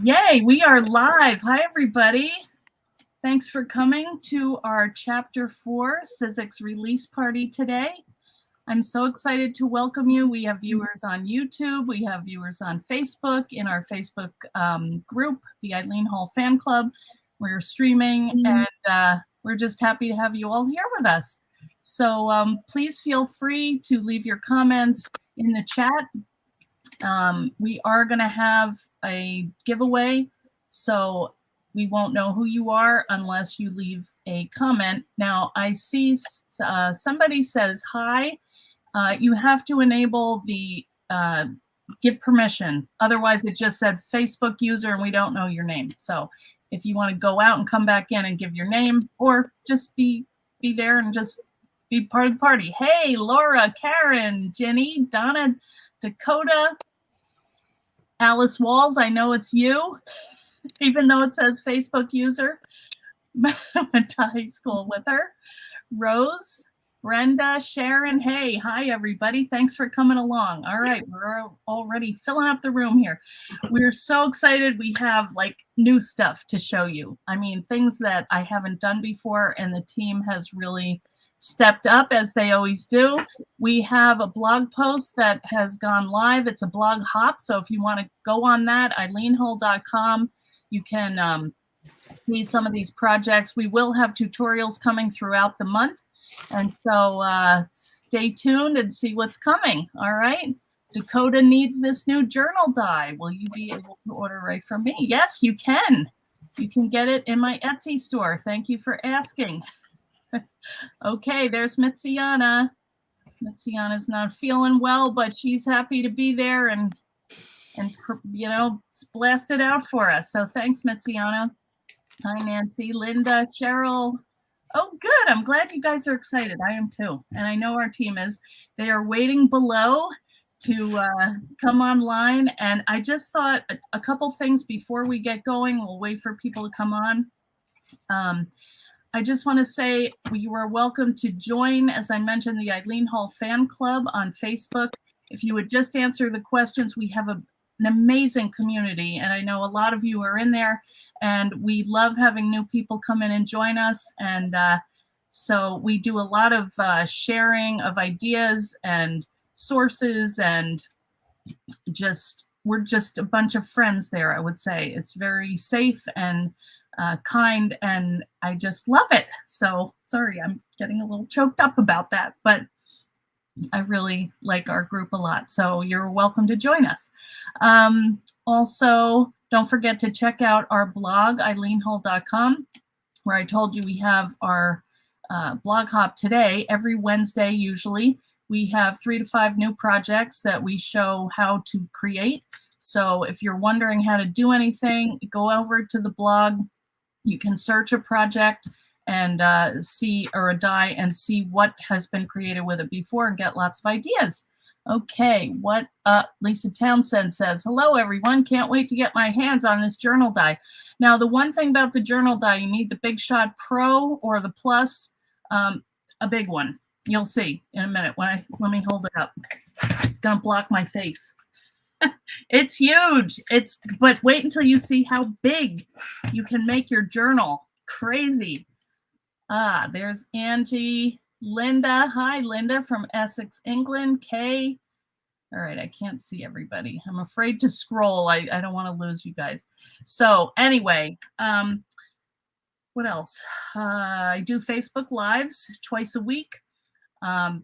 Yay, we are live. Hi, everybody. Thanks for coming to our Chapter 4 Sizzix release party today. I'm so excited to welcome you. We have viewers on YouTube. We have viewers on Facebook, in our Facebook group, the EileenHull Fan Club. We're streaming, and we're just happy to have you all here with us. So please feel free to leave your comments in the chat. We are going to have a giveaway, so we won't know who you are unless you leave a comment. Now, I see somebody says hi. You have to enable the give permission. Otherwise, it just said Facebook user, and we don't know your name. So if you want to go out and come back in and give your name, or just be there and just be part of the party. Hey, Laura, Karen, Jenny, Donna, Dakota, Alice Walls, I know it's you, even though it says Facebook user. Went to high school with her. Rose, Brenda, Sharon, hey, hi everybody. Thanks for coming along. All right, we're already filling up the room here. We're so excited. We have like new stuff to show you. I mean, things that I haven't done before, and the team has really stepped up, as they always do. We have a blog post that has gone live. It's a blog hop, so if you want to go on that, EileenHull.com, you can see some of these projects. We will have tutorials coming throughout the month, and so stay tuned and see what's coming. All right, Dakota needs this new journal die. Will you be able to order right from me? Yes, you can. You can get it in my Etsy store. Thank you for asking. Okay, there's Mitziana. Mitziana's not feeling well, but she's happy to be there and you know, blast it out for us. So thanks, Mitziana. Hi, Nancy, Linda, Cheryl. Oh, good. I'm glad you guys are excited. I am too. And I know our team is. They are waiting below to come online. And I just thought a couple things before we get going. We'll wait for people to come on. I just want to say you are welcome to join, as I mentioned, the EileenHull Fan Club on Facebook. If you would just answer the questions, we have an amazing community, and I know a lot of you are in there, and we love having new people come in and join us. And so we do a lot of sharing of ideas and sources, and we're just a bunch of friends there, I would say. It's very safe and kind, and I just love it. So sorry, I'm getting a little choked up about that, but I really like our group a lot. So you're welcome to join us. Also, don't forget to check out our blog, EileenHull.com, where I told you we have our blog hop today. Every Wednesday, usually, we have 3 to 5 new projects that we show how to create. So if you're wondering how to do anything, go over to the blog. You can search a project and see, or a die, and see what has been created with it before and get lots of ideas. Okay, what Lisa Townsend says, hello everyone, can't wait to get my hands on this journal die. Now, the one thing about the journal die, you need the Big Shot Pro or the Plus, a big one. You'll see in a minute. Let me hold it up. It's gonna block my face. It's huge. But wait until you see how big you can make your journal. Crazy. There's Angie, Linda. Hi, Linda from Essex, England. Kay. All right, I can't see everybody. I'm afraid to scroll. I don't want to lose you guys. So anyway, what else? I do Facebook Lives twice a week,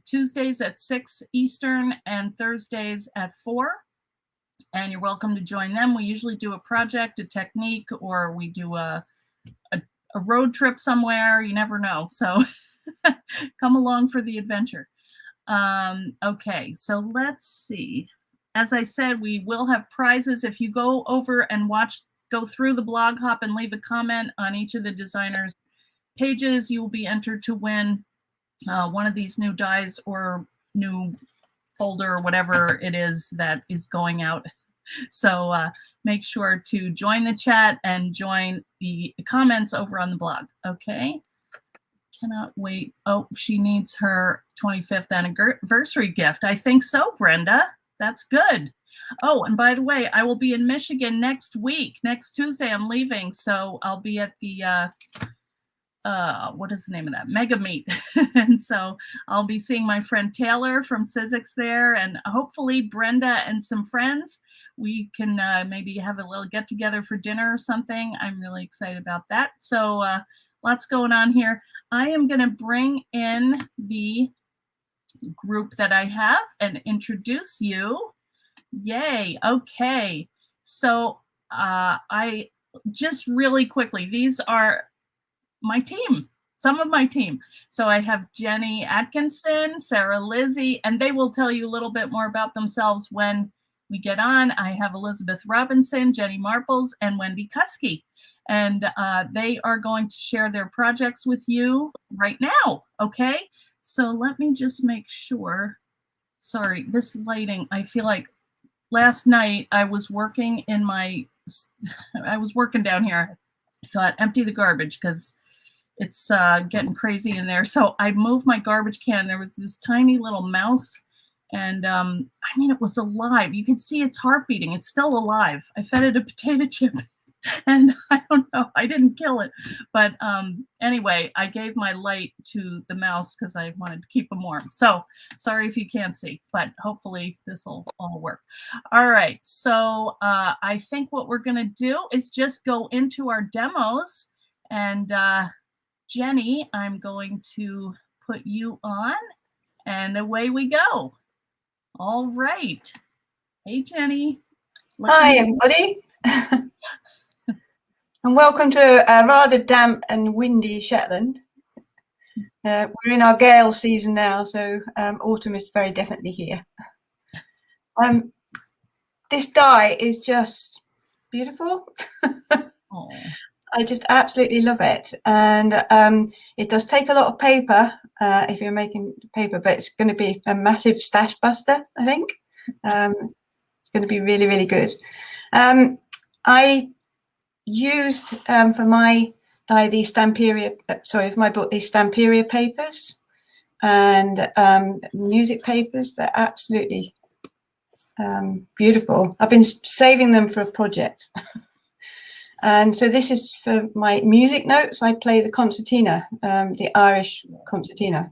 Tuesdays at 6 Eastern and Thursdays at 4. And you're welcome to join them. We usually do a project, a technique, or we do a road trip somewhere. You never know. So come along for the adventure. Okay, so let's see. As I said, we will have prizes. If you go over and go through the blog hop and leave a comment on each of the designers' pages, you will be entered to win one of these new dies or new folder or whatever it is that is going out. So make sure to join the chat and join the comments over on the blog. Okay. Cannot wait. Oh, she needs her 25th anniversary gift. I think so, Brenda. That's good. Oh, and by the way, I will be in Michigan next week. Next Tuesday, I'm leaving. So I'll be at the, what is the name of that? Mega Meet. And so I'll be seeing my friend Taylor from Sizzix there, and hopefully Brenda and some friends. We can maybe have a little get together for dinner or something. I'm really excited about that. So lots going on here. I am going to bring in the group that I have and introduce you. Yay. Okay. So I just really quickly, these are my team, some of my team. So I have Jenny Atkinson, Sarah Lizzie, and they will tell you a little bit more about themselves when we get on. I have Elizabeth Robinson, Jenny Marples, and Wendy Kuski. And they are going to share their projects with you right now. Okay. So let me just make sure. Sorry, this lighting, I feel like last night I was working in I was working down here. I thought empty the garbage because it's getting crazy in there. So I moved my garbage can. There was this tiny little mouse, and I mean, it was alive. You could see its heart beating. It's still alive. I fed it a potato chip, and I don't know, I didn't kill it. But anyway, I gave my light to the mouse because I wanted to keep him warm. So sorry if you can't see, but hopefully this will all work. All right, so I think what we're gonna do is just go into our demos. And Jenny, I'm going to put you on, and away we go. All right. Hey, Jenny. Hi, everybody. And welcome to a rather damp and windy Shetland. We're in our gale season now, so autumn is very definitely here. This die is just beautiful. I just absolutely love it. And it does take a lot of paper if you're making paper, but it's going to be a massive stash buster, I think. It's going to be really, really good. I used for my die these Stamperia, for my book, these Stamperia papers and music papers. They're absolutely beautiful. I've been saving them for a project. And so this is for my music notes. I play the concertina, the Irish concertina.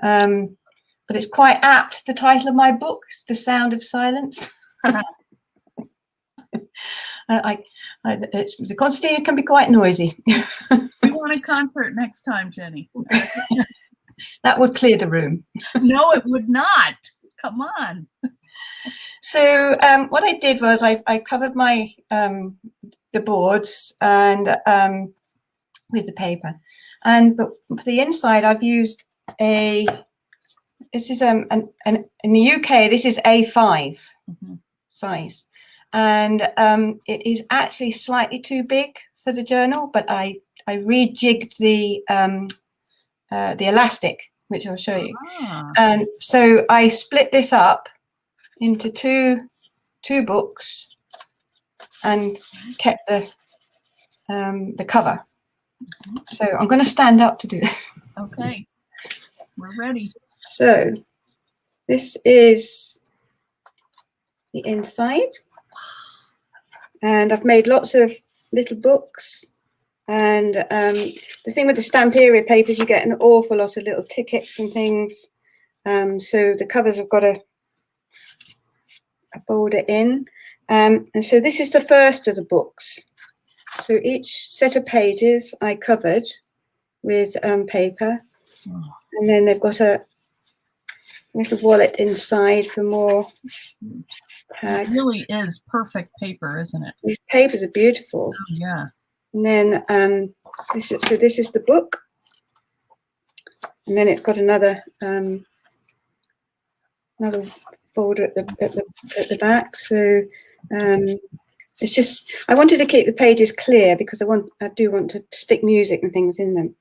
But it's quite apt. The title of my book is The Sound of Silence. The concertina can be quite noisy. We want a concert next time, Jenny. That would clear the room. No, it would not. Come on. So what I did was I covered my the boards and with the paper, and but for the inside I've used this is in the UK this is A5 size, and it is actually slightly too big for the journal, but I rejigged the elastic, which I'll show you. And so I split this up into two books and kept the cover. So I'm going to stand up to do that. Okay, we're ready. So this is the inside, and I've made lots of little books. And the thing with the Stamperia papers, you get an awful lot of little tickets and things. So the covers have got a border in. And so this is the first of the books. So each set of pages I covered with paper, and then they've got a little wallet inside for more tags. It really is perfect paper, isn't it? These papers are beautiful. Oh, yeah. And then this is the book, and then it's got another folder at the back. So it's just, I wanted to keep the pages clear because I do want to stick music and things in them.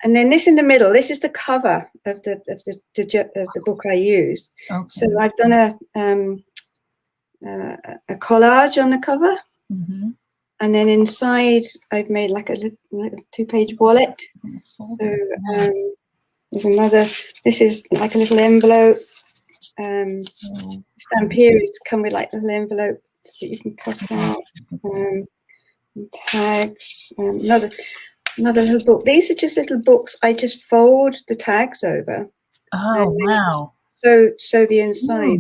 And then this in the middle, this is the cover of the book I used. Okay. So I've done a collage on the cover, and then inside I've made like a little 2-page wallet. So there's another. This is like a little envelope. stamp here is come with like little envelopes that you can cut out. And tags. Another little book. These are just little books. I just fold the tags over. Oh wow! So the inside.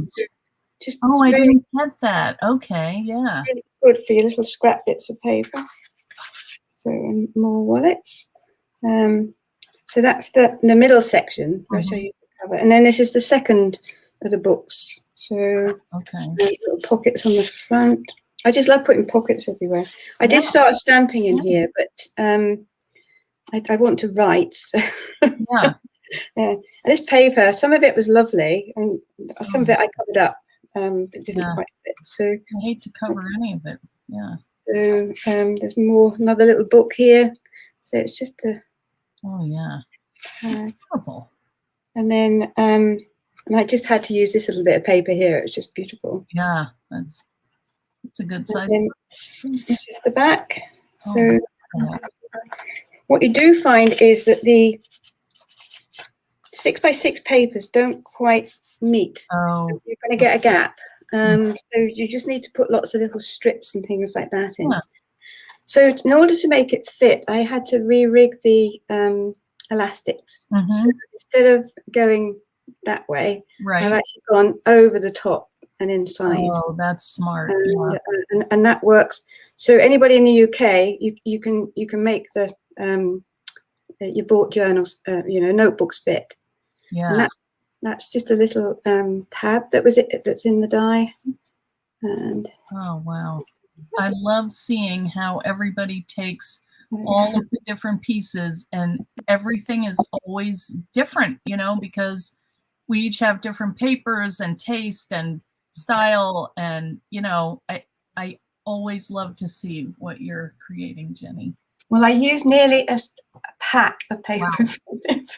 Just I didn't get that. Okay, yeah. Really good for your little scrap bits of paper. So more wallets. So that's the middle section. I'll show you the cover, and then this is the second of the books. So little pockets on the front. I just love putting pockets everywhere. I did start stamping in here, but I want to write. So. Yeah. This paper, some of it was lovely, and some of it I covered up. But didn't quite fit. So I hate to cover any of it. Yeah. So there's another little book here. So it's just a. Oh yeah. Beautiful. And then and I just had to use this little bit of paper here. It was just beautiful. Yeah, it's a good size. This is the back. So what you do find is that the 6x6 papers don't quite meet. Oh. You're going to get a gap. So you just need to put lots of little strips and things like that in. Yeah. So in order to make it fit, I had to re-rig the elastics. So instead of going that way, I've actually gone over the top and inside. Oh, that's smart. And that works. So anybody in the UK, you can make the your bought journals, notebooks fit. Yeah. And that's just a little tab that's in the die. And oh wow. I love seeing how everybody takes all of the different pieces, and everything is always different, because we each have different papers and taste and style, and I always love to see what you're creating, Jenny. Well, I use nearly a pack of papers.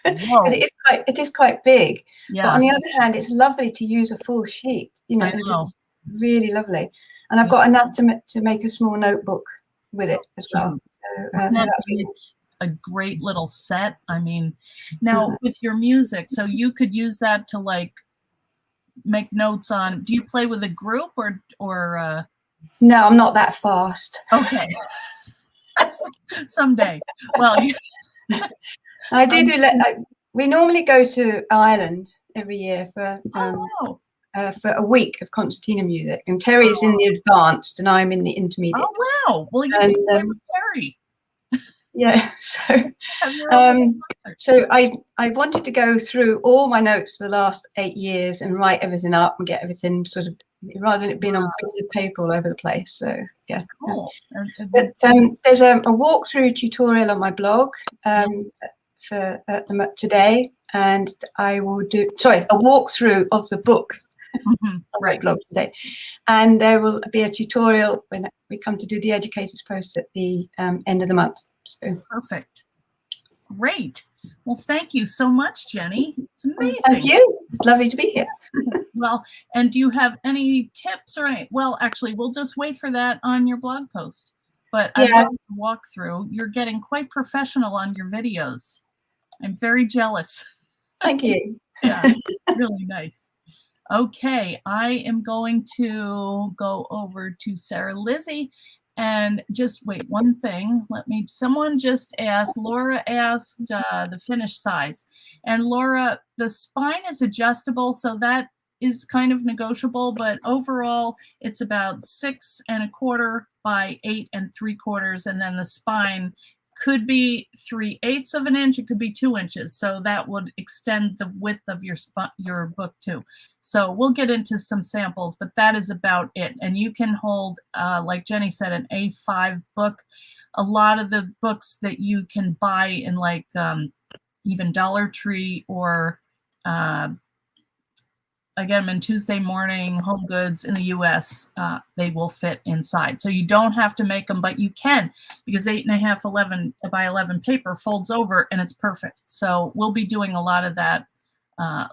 Wow. It is quite big. Yeah. But on the other hand, it's lovely to use a full sheet. It's just really lovely. And I've got enough to make a small notebook with it as well. So that'd be a great little set. I mean, now with your music, so you could use that to like make notes on. Do you play with a group or? No, I'm not that fast. Okay. Someday. Well, I do. We normally go to Ireland every year for a week of concertina music, and Terry is in the advanced, and I'm in the intermediate. Oh wow! Well, you can play with Terry. Yeah. So I wanted to go through all my notes for the last 8 years and write everything up and get everything sort of, rather than it being on pieces of paper all over the place. So yeah. Cool. But there's a walkthrough tutorial on my blog for today, and I will do a walkthrough of the book on my blog today, and there will be a tutorial when we come to do the educators post at the end of the month. So. Perfect. Great. Well, thank you so much, Jenny. It's amazing. Thank you. It's lovely to be here. Well, and do you have any tips or any? Well, actually, we'll just wait for that on your blog post. But I love the walkthrough. You're getting quite professional on your videos. I'm very jealous. Thank you. Yeah, really nice. Okay, I am going to go over to Sarah Lizzie. And just wait, one thing, someone just asked, Laura asked the finished size. And Laura, the spine is adjustable, so that is kind of negotiable, but overall it's about 6 1/4 by 8 3/4. And then the spine could be 3/8 of an inch, it could be 2 inches. So that would extend the width of your book too. So we'll get into some samples, but that is about it. And you can hold, like Jenny said, an A5 book. A lot of the books that you can buy in like even Dollar Tree or again, in Tuesday Morning, Home Goods in the US, they will fit inside. So you don't have to make them, but you can, because 8 1/2 11 by 11 paper folds over and it's perfect. So we'll be doing a lot of that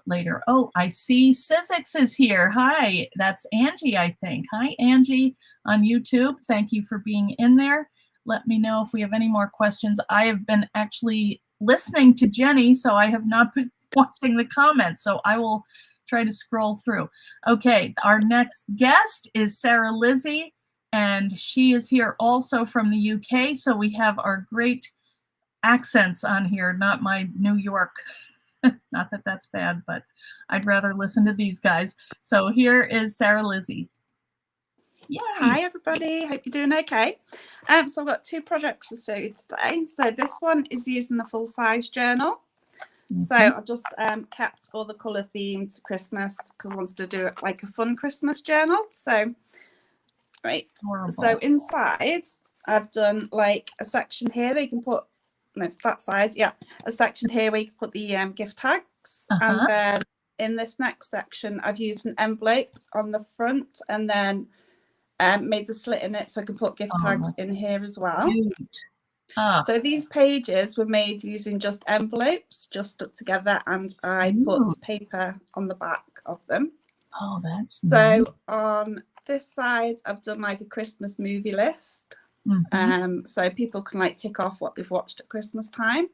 later. Oh, I see Sizzix is here. Hi, that's Angie, I think. Hi, Angie on YouTube. Thank you for being in there. Let me know if we have any more questions. I have been actually listening to Jenny, so I have not been watching the comments. So I will try to scroll through. Okay, our next guest is Sarah Lizzie, and she is here also from the UK. So we have our great accents on here, not my New York. Not that that's bad, but I'd rather listen to these guys. So here is Sarah Lizzie. Yay. Hi everybody, hope you're doing okay. So I've got 2 projects to show you today. So this one is using the full size journal. So I've just kept all the colour themed Christmas because I wanted to do it like a fun Christmas journal. So so inside I've done like a section here that you can put, no, that side, yeah, a section here where you can put the gift tags. And then in this next section I've used an envelope on the front and then made a slit in it so I can put gift tags in here as well. So these pages were made using just envelopes, just stuck together, and I put paper on the back of them. Oh, that's so neat. On this side, I've done like a Christmas movie list. So people can like tick off what they've watched at Christmas time.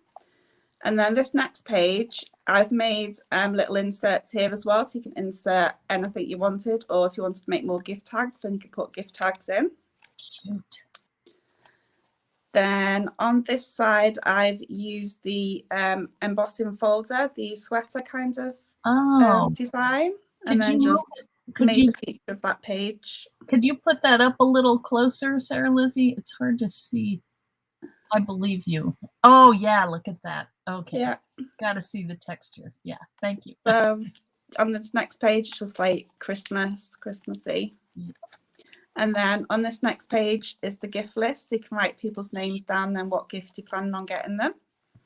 And then this next page, I've made little inserts here as well. So you can insert anything you wanted, or if you wanted to make more gift tags, then you can put gift tags in. Cute. Then on this side, I've used the embossing folder, the sweater kind of design, and then just made a feature of that page. Could you put that up a little closer, Sarah Lizzie? It's hard to see. I believe you. Oh, yeah, look at that. Okay. Yeah. Got to see the texture. Yeah, thank you. On this next page, it's just like Christmassy. And then on this next page is the gift list. So you can write people's names down, then what gift you're planning on getting them.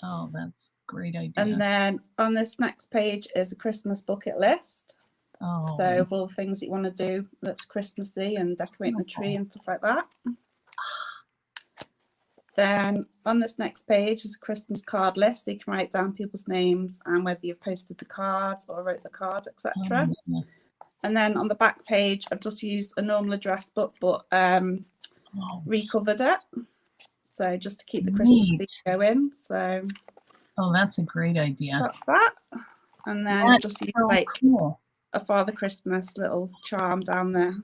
Oh, that's a great idea. And then on this next page is a Christmas bucket list. So of all the things that you want to do that's Christmassy and decorating the tree and stuff like that. Then on this next page is a Christmas card list. So you can write down people's names and whether you've posted the cards or wrote the card, etc. And then on the back page, I've just used a normal address book, but recovered it. So just to keep the Christmas theme going. So that's a great idea. That's that. And then I've just used a Father Christmas little charm down the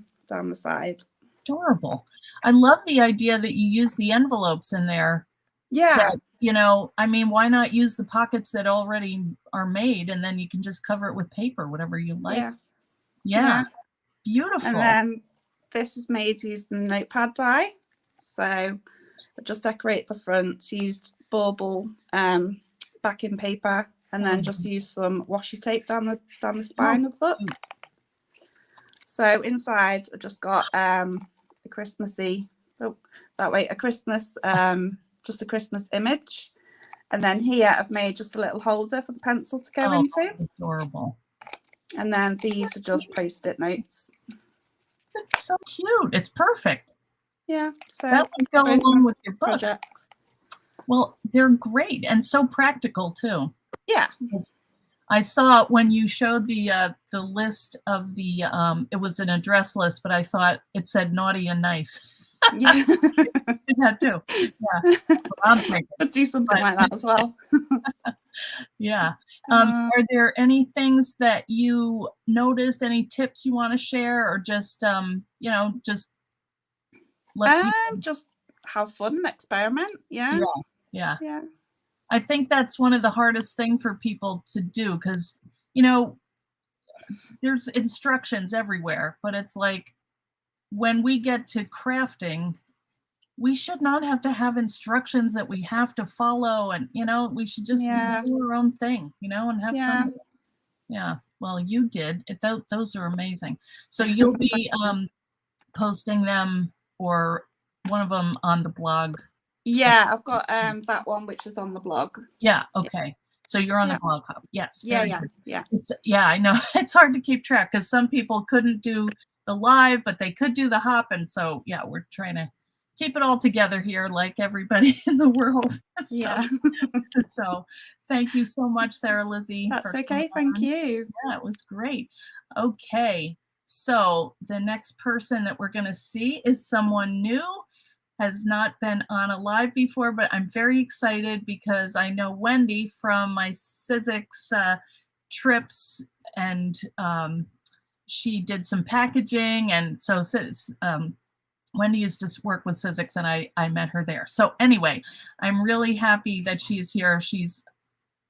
side. Adorable. I love the idea that you use the envelopes in there. Yeah. That, I mean, why not use the pockets that already are made and then you can just cover it with paper, whatever you like. Yeah. Beautiful. And then this is made using notepad die. So I just decorate the front, used bauble backing paper, and then just use some washi tape down the spine of the book. So inside I just got a Christmassy, a Christmas, just a Christmas image. And then here I've made just a little holder for the pencil to go into. Adorable. And then these are just post-it notes. It's so cute. It's perfect. Yeah. So that would go along with your book. Projects. Well, they're great and so practical too. Yeah. I saw when you showed the list of the it was an address list, but I thought it said naughty and nice. Yeah. That too. Yeah. I'd do something like that as well. Yeah. Are there any things that you noticed, any tips you want to share, or just just let people... just have fun and experiment. Yeah. I think that's one of the hardest thing for people to do because there's instructions everywhere, but it's like when we get to crafting, we should not have to have instructions that we have to follow, and we should just do our own thing, and have fun with it. Yeah, well, you did it. Those are amazing. So you'll be posting them or one of them on the blog. Yeah, I've got that one which is on the blog. Yeah, okay. So you're on the blog hub. Yes. Yeah. I know it's hard to keep track because some people couldn't do the live, but they could do the hop, and so we're trying to keep it all together here, like everybody in the world. So thank you so much, Sarah Lizzie. That's okay. Thank you. Yeah, it was great. Okay, so the next person that we're going to see is someone new. Has not been on a live before, but I'm very excited because I know Wendy from my Sizzix trips and she did some packaging, and so Wendy used to work with Sizzix, and I met her there. So anyway, I'm really happy that she's here. She's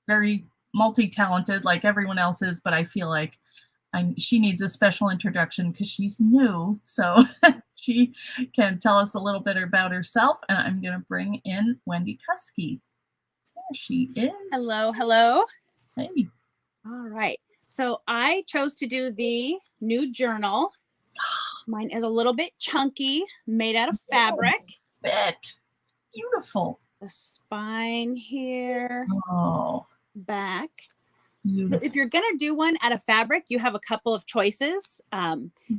very multi-talented like everyone else is, but I feel like she needs a special introduction because she's new. So she can tell us a little bit about herself, and I'm going to bring in Wendy Kuski. There she is. Hello, hello. Hey. All right. So I chose to do the new journal. Mine is a little bit chunky, made out of fabric. It's beautiful. The spine here. Oh. Back. Beautiful. If you're going to do one out of fabric, you have a couple of choices.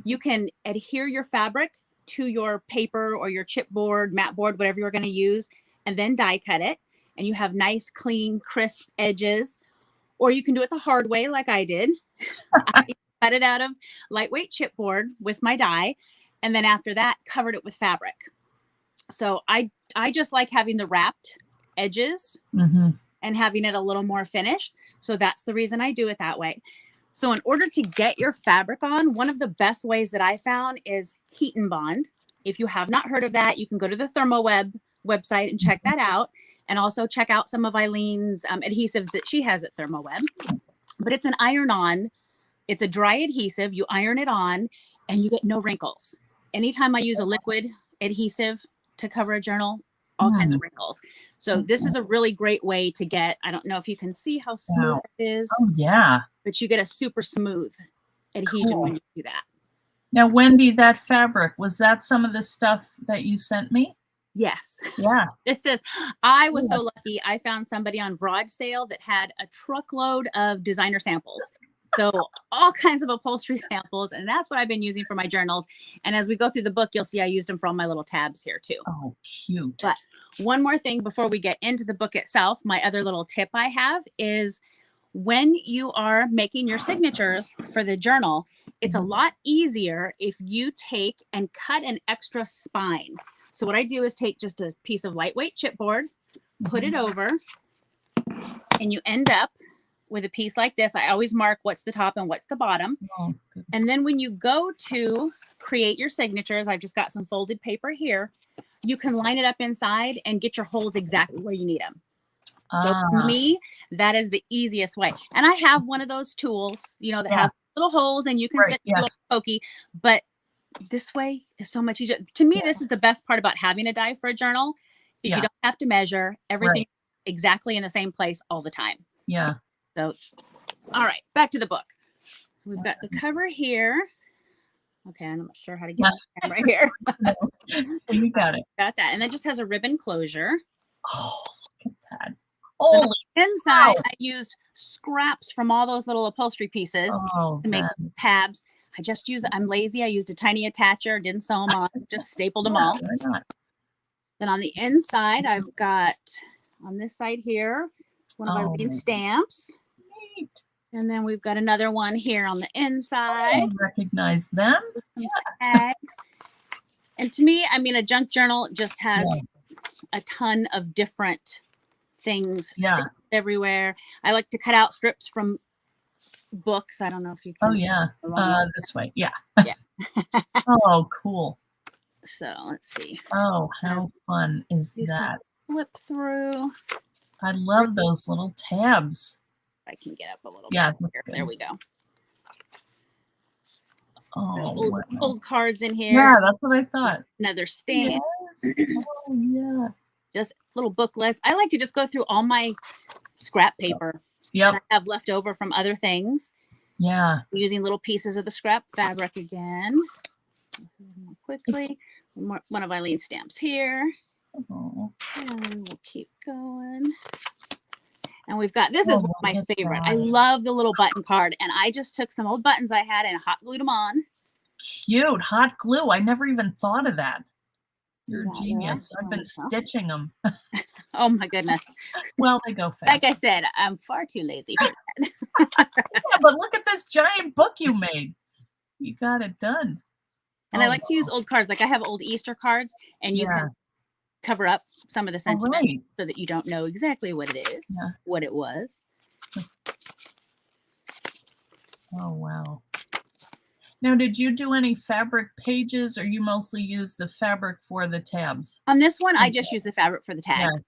You can adhere your fabric to your paper or your chipboard, mat board, whatever you're going to use, and then die cut it. And you have nice, clean, crisp edges. Or you can do it the hard way like I did. I cut it out of lightweight chipboard with my die. And then after that, covered it with fabric. So I just like having the wrapped edges. And having it a little more finished. So that's the reason I do it that way. So in order to get your fabric on, one of the best ways that I found is heat and bond. If you have not heard of that, you can go to the ThermoWeb website and check that out. And also check out some of Eileen's adhesive that she has at ThermoWeb. But it's an iron-on. It's a dry adhesive. You iron it on and you get no wrinkles. Anytime I use a liquid adhesive to cover a journal, all kinds of wrinkles. So this is a really great way to get, I don't know if you can see how smooth it is. Oh, yeah. But you get a super smooth adhesion when you do that. Now, Wendy, that fabric, was that some of the stuff that you sent me? Yes. Yeah. It says, I was so lucky. I found somebody on Broad Sale that had a truckload of designer samples. So all kinds of upholstery samples. And that's what I've been using for my journals. And as we go through the book, you'll see I used them for all my little tabs here too. Oh, cute. But one more thing before we get into the book itself, my other little tip I have is when you are making your signatures for the journal, it's a lot easier if you take and cut an extra spine. So what I do is take just a piece of lightweight chipboard, put it over, and you end up with a piece like this. I always mark what's the top and what's the bottom. Oh, and then when you go to create your signatures, I've just got some folded paper here. You can line it up inside and get your holes exactly where you need them. So for me, that is the easiest way. And I have one of those tools, you know, that has little holes and you can set a little pokey, but this way is so much easier. To me, this is the best part about having a die for a journal is you don't have to measure everything exactly in the same place all the time. Yeah. So, all right, back to the book. We've got the cover here. Okay, I'm not sure how to get the camera here. You got it. Got that. And then just has a ribbon closure. Oh, look at that. Holy inside, I used scraps from all those little upholstery pieces to make tabs. I just use, I'm lazy. I used a tiny attacher, didn't sew them on, just stapled them all. Why not? Then on the inside, I've got on this side here, one of our stamps. Neat. And then we've got another one here on the inside. I recognize them. Some tags. And to me, I mean, a junk journal just has a ton of different things everywhere. I like to cut out strips from books. I don't know if you can. Oh, yeah. This way. Yeah. Yeah. Oh, cool. So let's see. Oh, how fun is that? Flip through. I love those little tabs. I can get up a little bit. Here. There we go. Oh, old cards in here. Yeah, that's what I thought. Another stamp. Yes. Oh, yeah. Just little booklets. I like to just go through all my scrap paper that I have left over from other things. Yeah. Using little pieces of the scrap fabric again. Quickly. One of Eileen's stamps here. Oh. And we'll keep going. And we've got, this is one of my favorite. I love the little button card. And I just took some old buttons I had and hot glued them on. Cute. Hot glue. I never even thought of that. You're a genius. I've been stitching them. Oh my goodness. Well, they go fast. Like I said, I'm far too lazy for that. Yeah, but look at this giant book you made. You got it done. And I like to use old cards. Like I have old Easter cards and you can cover up some of the sentiment so that you don't know exactly what it is, what it was. Oh, wow. Now, did you do any fabric pages, or you mostly use the fabric for the tabs? On this one, I just use the fabric for the tags.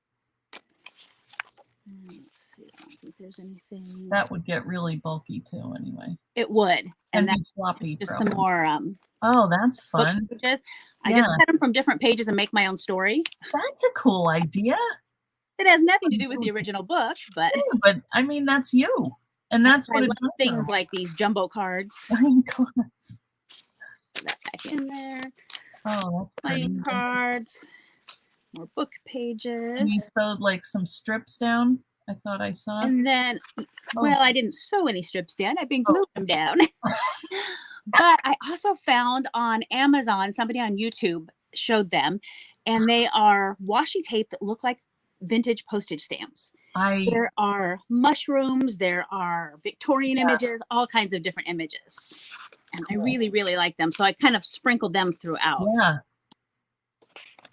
Let's see, I don't think there's anything. That would get really bulky too, anyway. It would. And And be floppy. just probably. some more Oh, that's book fun. pages. I just cut them from different pages and make my own story. That's a cool idea. It has nothing to do with the original book, but Yeah, but I mean, that's you. And that's what I it love things like these jumbo cards. cards. Put that back in there. Oh, that's Playing pretty. cards. More book pages. And you sewed like some strips down, I thought I saw. And then, well, I didn't sew any strips down. I've been gluing them down. But I also found on Amazon, somebody on YouTube showed them, and they are washi tape that look like vintage postage stamps. There are mushrooms, there are Victorian images, all kinds of different images. And I really, really like them. So I kind of sprinkled them throughout. Yeah.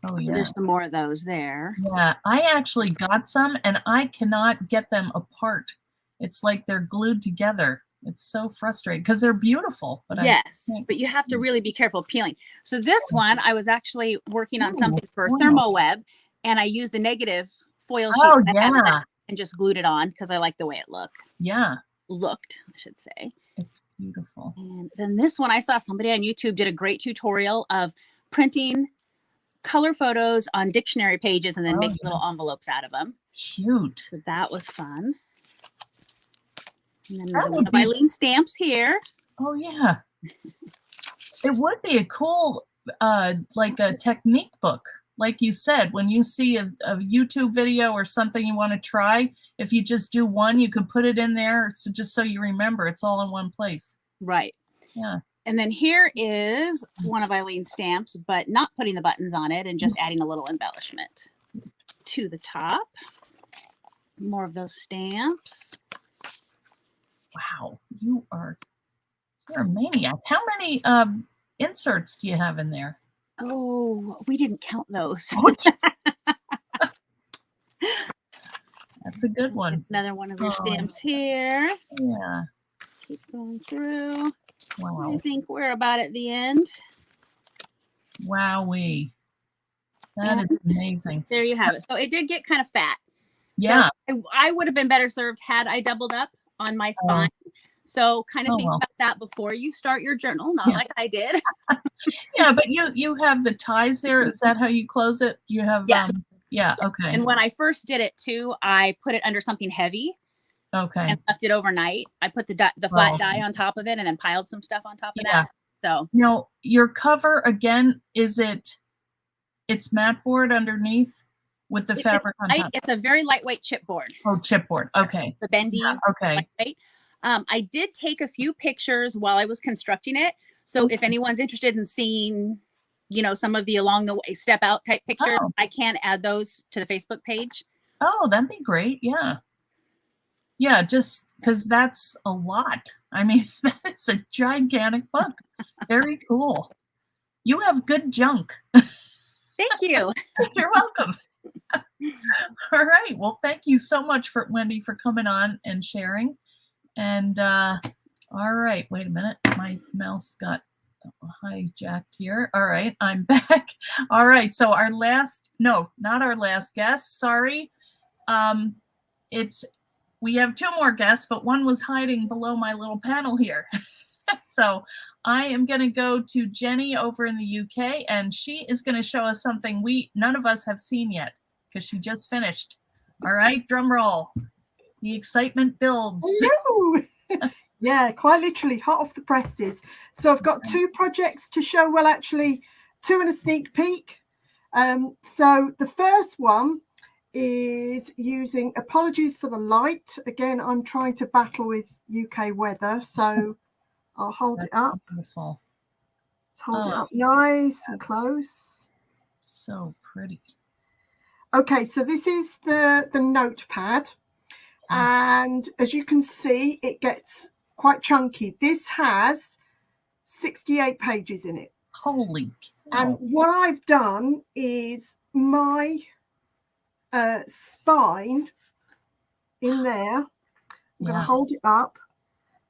Oh, yeah. There's some more of those there. Yeah, I actually got some and I cannot get them apart. It's like they're glued together. It's so frustrating because they're beautiful. But yes, but you have to really be careful peeling. So this one, I was actually working on something for ThermoWeb, and I used a negative foil sheet and just glued it on because I like the way it looked. Yeah. Looked, I should say. It's beautiful. And then this one, I saw somebody on YouTube did a great tutorial of printing color photos on dictionary pages and then making little envelopes out of them. Cute. So that was fun. And then one of Eileen's stamps here. Oh, yeah. It would be a cool, like a technique book. Like you said, when you see a YouTube video or something you want to try, if you just do one, you can put it in there. So just so you remember, it's all in one place. Right. Yeah. And then here is one of Eileen's stamps, but not putting the buttons on it and just adding a little embellishment to the top. More of those stamps. Wow, you're a maniac. How many inserts do you have in there? Oh, we didn't count those. That's a good one. Another one of your stamps here. Yeah. Keep going through. Wow. I think we're about at the end. Wowee. That is amazing. There you have it. So it did get kind of fat. Yeah. So I would have been better served had I doubled up on my spine. So kind of think about that before you start your journal, not like I did. Yeah, but you have the ties there. Is that how you close it? You have yeah, okay. And when I first did it too, I put it under something heavy. Okay. And left it overnight. I put the flat die on top of it and then piled some stuff on top of that. So now your cover again, it's mat board underneath with the fabric on top. It's a very lightweight chipboard. Oh, chipboard. Okay. The bendy. Yeah, okay. Lightweight. I did take a few pictures while I was constructing it. So if anyone's interested in seeing, some of the along the way step out type pictures, I can add those to the Facebook page. Oh, that'd be great. Yeah. Yeah, just because that's a lot. I mean, that is a gigantic book. Very cool. You have good junk. Thank you. You're welcome. All right. Well, thank you so much Wendy, for coming on and sharing. And all right, wait a minute. My mouse got hijacked here. All right, I'm back. All right, so not our last guest. Sorry. We have two more guests, but one was hiding below my little panel here. So I am going to go to Jenny over in the UK, and she is going to show us something none of us have seen yet because she just finished. All right, drum roll. The excitement builds. Hello. Yeah, quite literally hot off the presses. So I've got two projects to show. Well, actually, two and a sneak peek. So the first one is using, apologies for the light. Again, I'm trying to battle with UK weather, so I'll hold it up. Beautiful. Let's hold it up nice and close. So pretty. Okay, so this is the notepad. And as you can see, it gets quite chunky. This has 68 pages in it. Holy cow. And what I've done is my spine in there. I'm going to hold it up.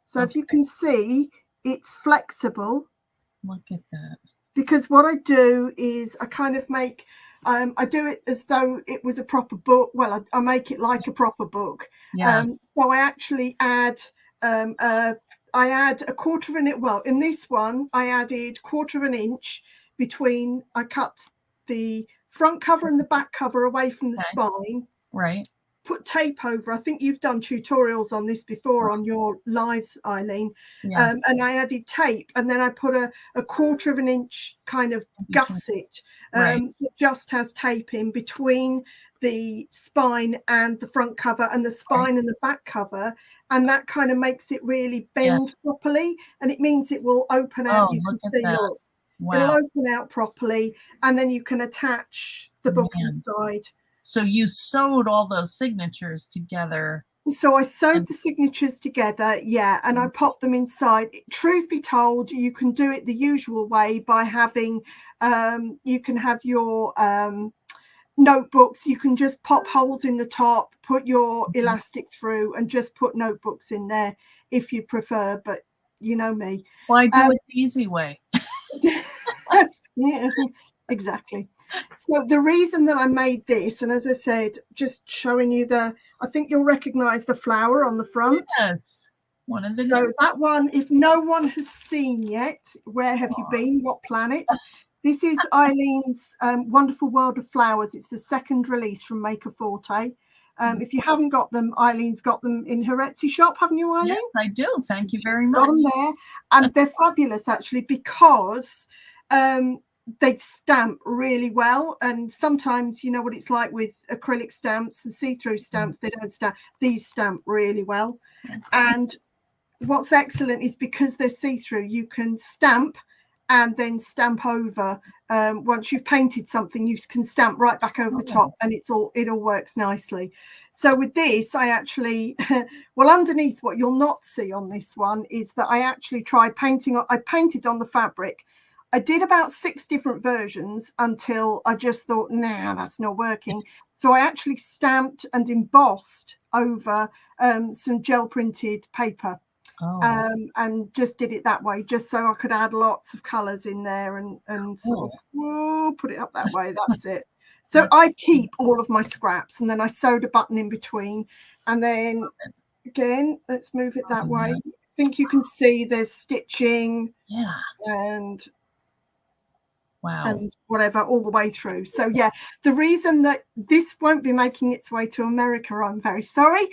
So if you can see, it's flexible. Look at that. Because what I do is I kind of make, I do it as though it was a proper book. Well, I make it like a proper book. Yeah. So I actually add, I add a quarter of an inch. Well, in this one, I added quarter of an inch between, I cut the front cover and the back cover away from the spine. Right. Put tape over. I think you've done tutorials on this before on your lives, Eileen. Yeah. And I added tape, and then I put a quarter of an inch kind of gusset that just has tape in between the spine and the front cover and the spine and the back cover, and that kind of makes it really bend properly, and it means it will open out. You can see, look, it'll open out properly, and then you can attach the book inside. So you sewed all those signatures together. So I sewed the signatures together, and I popped them inside. Truth be told, you can do it the usual way by having, you can have your notebooks. You can just pop holes in the top, put your elastic through, and just put notebooks in there if you prefer. But you know me. Why do it the easy way? Yeah, exactly. So the reason that I made this, and as I said, just showing you I think you'll recognize the flower on the front. Yes. One of the So that one, if no one has seen yet, where have you been? What planet? This is Eileen's Wonderful World of Flowers. It's the second release from Maker Forte. If you haven't got them, Eileen's got them in her Etsy shop, haven't you, Eileen? Yes, I do. Thank you very much. Got them there, and they're fabulous actually, because they stamp really well, and sometimes you know what it's like with acrylic stamps and see-through stamps, they don't stamp. These stamp really well. And what's excellent is because they're see-through, you can stamp and then stamp over. Once you've painted something, you can stamp right back over the top, and it all works nicely. So with this, I actually well, underneath, what you'll not see on this one is that I actually tried painting. I painted on the fabric. I did about 6 different versions until I just thought, nah, that's not working. So I actually stamped and embossed over some gel printed paper. And just did it that way, just so I could add lots of colours in there and sort of put it up that way. That's it. So I keep all of my scraps, and then I sewed a button in between, and then again, let's move it that way. I think you can see there's stitching and and whatever all the way through. So yeah, the reason that this won't be making its way to America, I'm very sorry,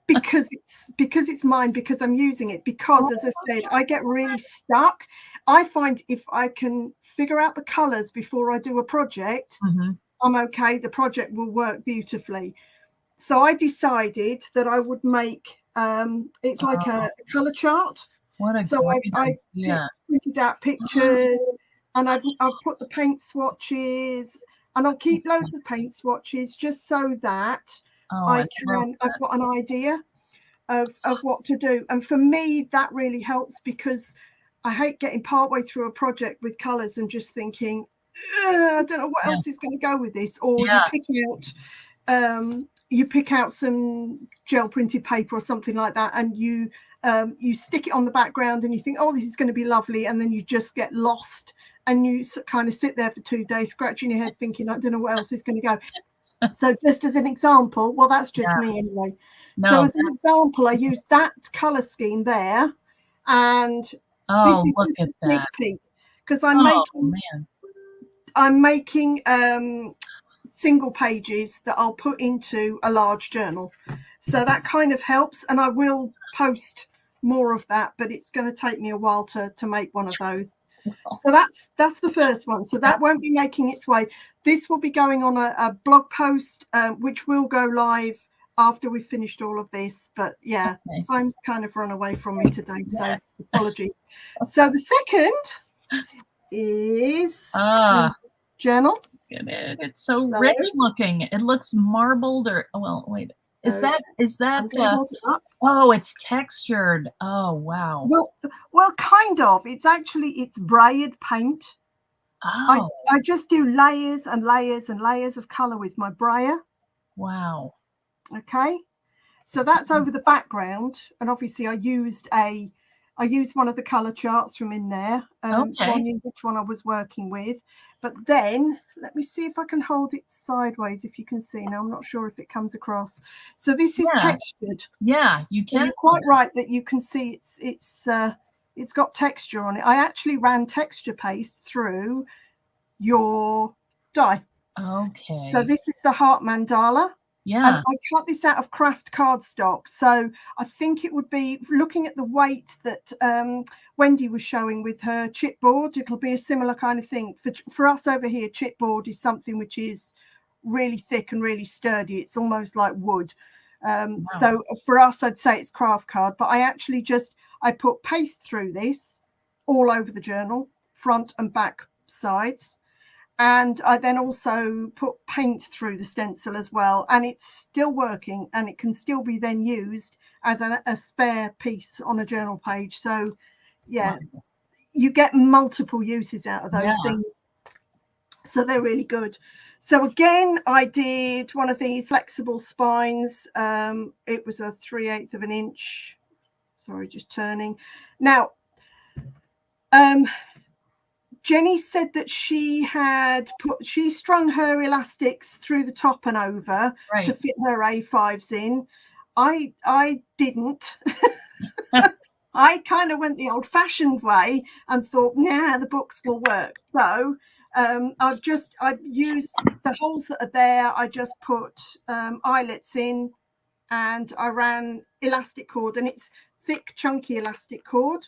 because it's mine, because I'm using it, because as I said, I get really stuck. I find if I can figure out the colors before I do a project, I'm okay. The project will work beautifully. So I decided that I would make it's like a color chart. So I printed out pictures, and I've put the paint swatches, and I'll keep loads of paint swatches just so that I've got an idea of what to do. And for me, that really helps, because I hate getting partway through a project with colours and just thinking, I don't know what else is going to go with this. Or you pick out some gel printed paper or something like that, and you stick it on the background, and you think, oh, this is going to be lovely, and then you just get lost, and you kind of sit there for 2 days scratching your head thinking, I don't know what else is going to go. So just as an example, well, that's just me anyway. So as an example, I used that colour scheme there, and this is a sneak peek, because I'm making single pages that I'll put into a large journal. So that kind of helps, and I will post more of that, but it's going to take me a while to make one of those. So that's the first one. So that won't be making its way. This will be going on a blog post, which will go live after we've finished all of this. But yeah, time's kind of run away from me today, so apologies. So the second is journal. It's so rich looking. It looks marbled, or is that oh, it's textured. Oh wow. Well, kind of. It's braid paint. I just do layers and layers and layers of color with my brayer. Wow. Okay, so that's over the background, and obviously I used a I used one of the color charts from in there. So I knew which one I was working with. But then let me see if I can hold it sideways, if you can see. Now, I'm not sure if it comes across. So this is textured. Yeah, you can. So you're quite right that you can see it's got texture on it. I actually ran texture paste through your die. Okay. So this is the heart mandala. Yeah. And I cut this out of craft cardstock. So I think it would be, looking at the weight that Wendy was showing with her chipboard, it'll be a similar kind of thing. For us over here, chipboard is something which is really thick and really sturdy. It's almost like wood. Wow. So for us, I'd say it's craft card. But I actually I put paste through this all over the journal, front and back sides. And I then also put paint through the stencil as well, and it's still working, and it can still be then used as a spare piece on a journal page. So yeah, you get multiple uses out of those things. So they're really good. So again, I did one of these flexible spines. It was a 3/8 of an inch. Sorry, just turning. Now, Jenny said that she strung her elastics through the top and over to fit her A5s in. I didn't. I kind of went the old-fashioned way and thought, nah, the books will work. So I've used the holes that are there. I just put eyelets in, and I ran elastic cord, and it's thick, chunky elastic cord.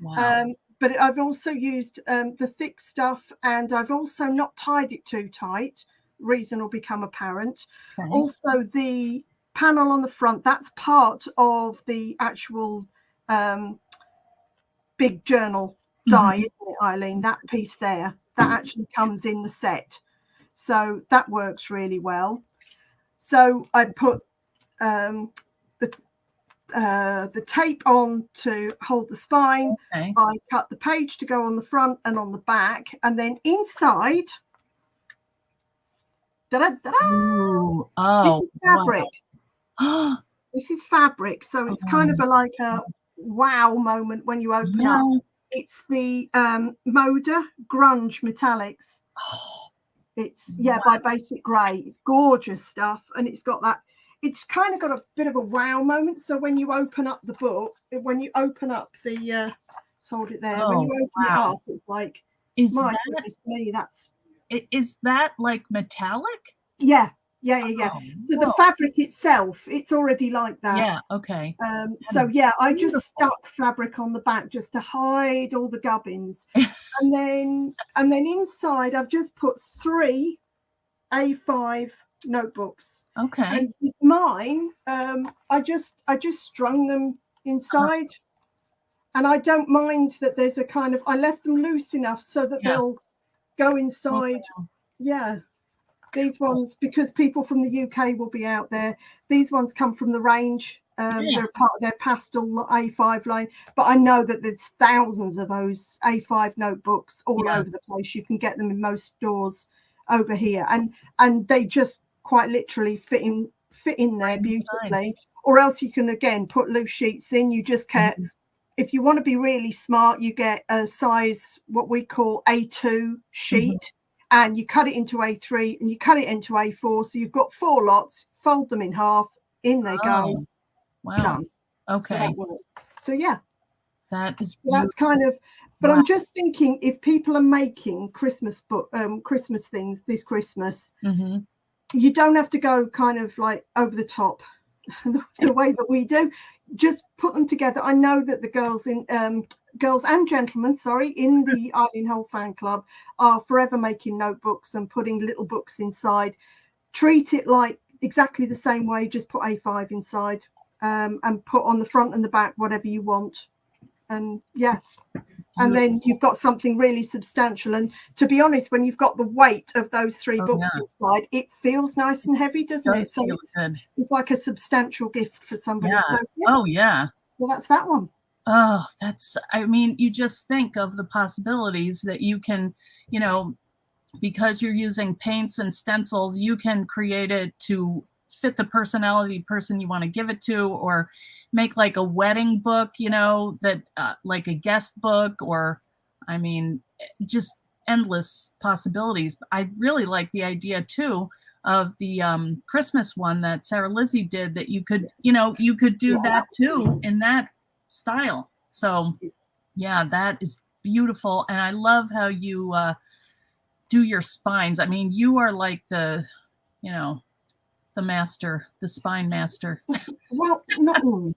Wow. But I've also used the thick stuff, and I've also not tied it too tight. Reason will become apparent. Okay. Also, the panel on the front, that's part of the actual big journal die, isn't it, Eileen? That piece there, that actually comes in the set. So that works really well. So I put the tape on to hold the spine. Okay. I cut the page to go on the front and on the back, and then inside, Ooh, this is fabric. Wow. This is fabric, so it's kind of like a wow moment when you open up. It's the Moda Grunge Metallics. It's by Basic Grey. It's gorgeous stuff, and it's got that. It's kind of got a bit of a wow moment. So when you open up the book, when you open up the, let's hold it there. When you open it up, it's like, my goodness me, is that like metallic? Yeah. So the fabric itself, it's already like that. Yeah. Okay. So yeah, I just stuck fabric on the back just to hide all the gubbins, and then inside I've just put 3 A5 notebooks. Okay. And with mine, I just strung them inside, and I don't mind that there's a kind of, I left them loose enough so that they'll go inside. Yeah. These ones, because people from the UK will be out there, these ones come from the range. They're part of their pastel A5 line, but I know that there's thousands of those A5 notebooks all over the place. You can get them in most stores over here, and they just quite literally fit in there beautifully. Or else you can again put loose sheets in. You just get, if you want to be really smart, you get a size what we call A2 sheet, and you cut it into A3 and you cut it into A4. So you've got 4 lots. Fold them in half. In they go. Wow. Done. Okay. So that works. So yeah, that is beautiful. That's kind of. But I'm just thinking, if people are making Christmas things this Christmas, you don't have to go kind of like over the top the way that we do. Just put them together. I know that the girls and gentlemen, in the EileenHull fan club are forever making notebooks and putting little books inside. Treat it like exactly the same way. Just put A5 inside and put on the front and the back whatever you want. And and then you've got something really substantial. And to be honest, when you've got the weight of those 3 books inside, it feels nice and heavy, doesn't it? So it's like a substantial gift for somebody. Yeah. So, well, that's that one. Oh, I mean, you just think of the possibilities that you can, because you're using paints and stencils, you can create it to fit the personality person you want to give it to, or make like a wedding book, you know, that like a guest book, or I mean, just endless possibilities. I really like the idea too of the Christmas one that Sarah Lizzie did, that you could, you know, you could do that too in that style. So yeah, that is beautiful. And I love how you do your spines. I mean, you are like the, you know, the master, the spine master. Well, not all.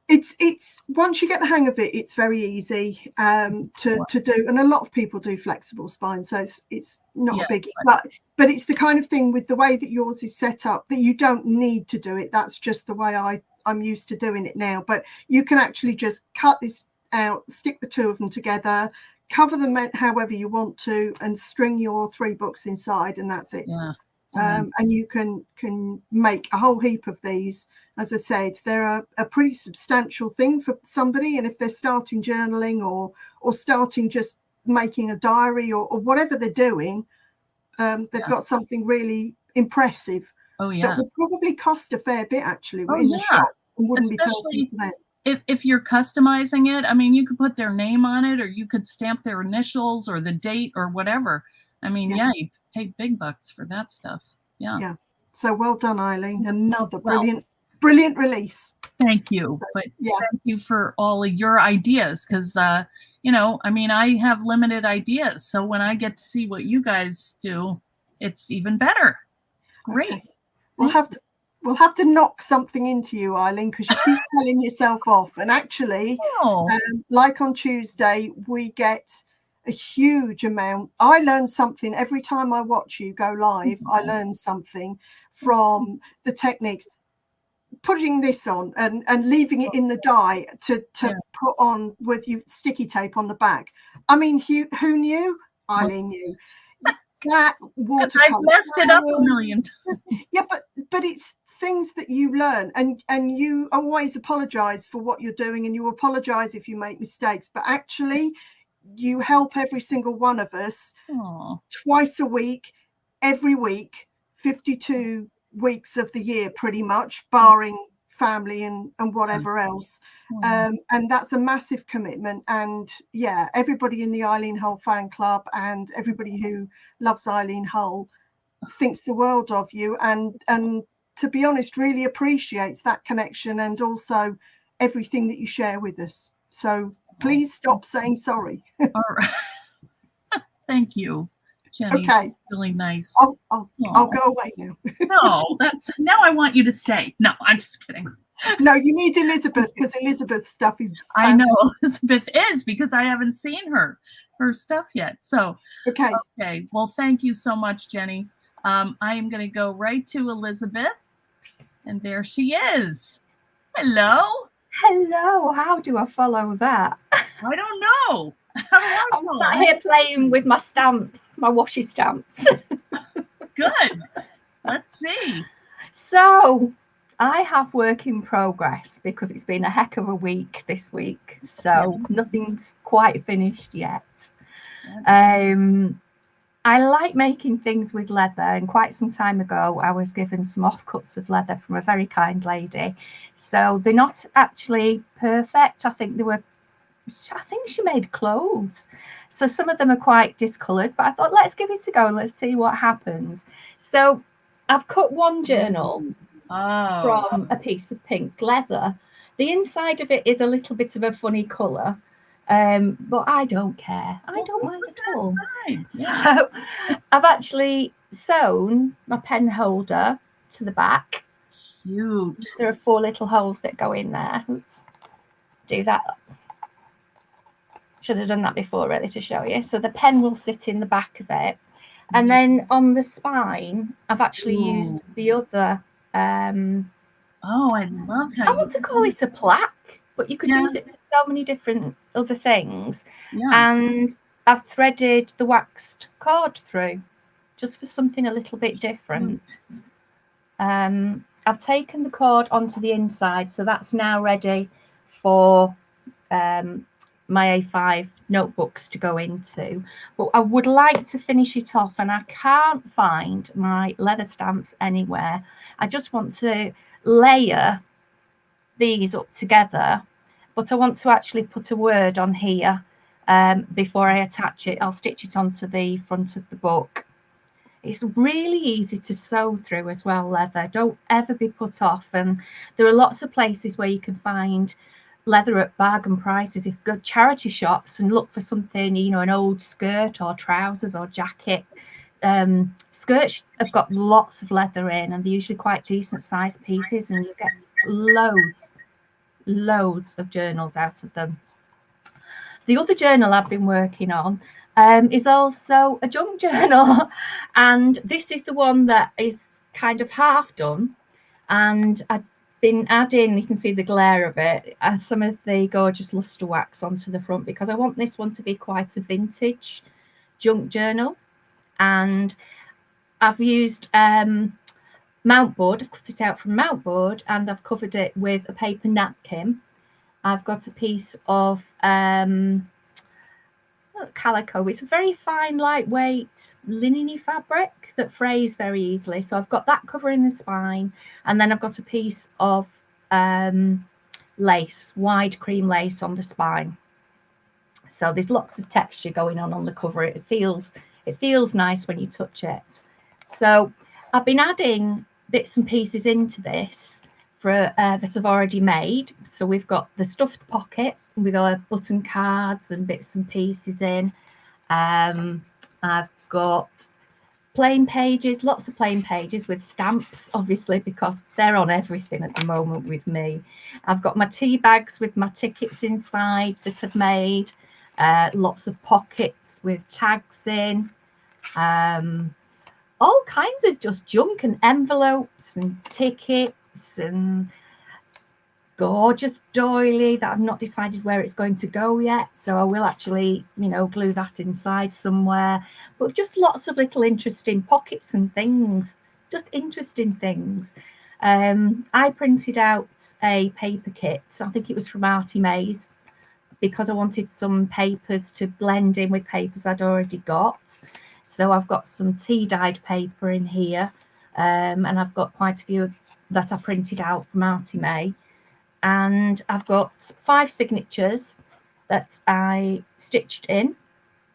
It's once you get the hang of it, it's very easy to do, and a lot of people do flexible spine, so it's not a biggie. But it's the kind of thing with the way that yours is set up that you don't need to do it. That's just the way I'm used to doing it now. But you can actually just cut this out, stick the two of them together, cover them however you want to, and string your 3 books inside, and that's it. Yeah. And you can make a whole heap of these. As I said, they're a pretty substantial thing for somebody, and if they're starting journaling or starting just making a diary or whatever they're doing, they've got something really impressive. Oh yeah, that would probably cost a fair bit actually in the shop, and wouldn't especially be personal for them. If you're customizing it. I mean, you could put their name on it, or you could stamp their initials or the date or whatever. I mean, you pay big bucks for that stuff. Yeah. So well done, Eileen. Another brilliant release. Thank you. But thank you for all of your ideas, because you know, I mean, I have limited ideas, so when I get to see what you guys do, it's even better. It's great. Okay. We'll have to knock something into you, Eileen, because you keep telling yourself off. And actually, like on Tuesday, we get a huge amount. I learn something every time I watch you go live. I learn something from the techniques. Putting this on and leaving it in the die to put on with you sticky tape on the back. I mean, who knew? Eileen knew. That watercolor. I've messed it up a million times. Yeah, but it's things that you learn, and you always apologize for what you're doing, and you apologize if you make mistakes, but actually you help every single one of us twice a week, every week, 52 weeks of the year, pretty much, barring family and whatever else. And that's a massive commitment. And everybody in the EileenHull fan club and everybody who loves EileenHull thinks the world of you, and to be honest, really appreciates that connection and also everything that you share with us. So please stop saying sorry. All right. Thank you, Jenny. Okay. Really nice. I'll go away now. No, now I want you to stay. No, I'm just kidding. No, you need Elizabeth, because Elizabeth's stuff is fantastic. I know Elizabeth is, because I haven't seen her stuff yet. So okay. Well, thank you so much, Jenny. I am going to go right to Elizabeth, and there she is. Hello. Hello. How do I follow that? I don't know. I'm sat here playing with my stamps, my washi stamps. Good. Let's see. So I have work in progress because it's been a heck of a week this week. So nothing's quite finished yet. I like making things with leather, and quite some time ago I was given some offcuts of leather from a very kind lady. So they're not actually perfect. I think she made clothes. So some of them are quite discoloured, but I thought, let's give it a go and let's see what happens. So I've cut one journal from a piece of pink leather. The inside of it is a little bit of a funny colour, but I don't care. I don't mind at all. So I've actually sewn my pen holder to the back. Cute. There are 4 little holes that go in there. Let's do that. Should have done that before, really, to show you. So the pen will sit in the back of it. And then on the spine, I've actually used the other. I love how I want to call it a plaque, but you could use it for so many different other things. Yeah. And I've threaded the waxed cord through, just for something a little bit different. I've taken the cord onto the inside, so that's now ready for my A5 notebooks to go into, but I would like to finish it off, and I can't find my leather stamps anywhere. I just want to layer these up together, but I want to actually put a word on here before I attach it. I'll stitch it onto the front of the book. It's really easy to sew through as well, leather. Don't ever be put off. And there are lots of places where you can find leather at bargain prices. If you go to charity shops and look for something, you know, an old skirt or trousers or jacket. Skirts have got lots of leather in, and they're usually quite decent sized pieces, and you get loads of journals out of them. The other journal I've been working on is also a junk journal, and this is the one that is kind of half done, and I've been adding, you can see the glare of it, some of the gorgeous luster wax onto the front, because I want this one to be quite a vintage junk journal. And I've used mount board. I've cut it out from mount board, and I've covered it with a paper napkin. I've got a piece of calico. It's a very fine, lightweight, linen-y fabric that frays very easily. So I've got that covering the spine, and then I've got a piece of lace, wide cream lace on the spine. So there's lots of texture going on the cover. It feels nice when you touch it. So I've been adding bits and pieces into this that I've already made. So we've got the stuffed pocket with our button cards and bits and pieces in. I've got plain pages, lots of plain pages with stamps, obviously, because they're on everything at the moment with me. I've got my tea bags with my tickets inside that I've made. Lots of pockets with tags in. All kinds of just junk and envelopes and tickets and gorgeous doily that I've not decided where it's going to go yet, so I will actually, you know, glue that inside somewhere. But just lots of little interesting pockets and things, just interesting things. I printed out a paper kit, I think it was from Artie Mays, because I wanted some papers to blend in with papers I'd already got. So I've got some tea dyed paper in here, and I've got quite a few that I printed out from Artie May. And I've got 5 signatures that I stitched in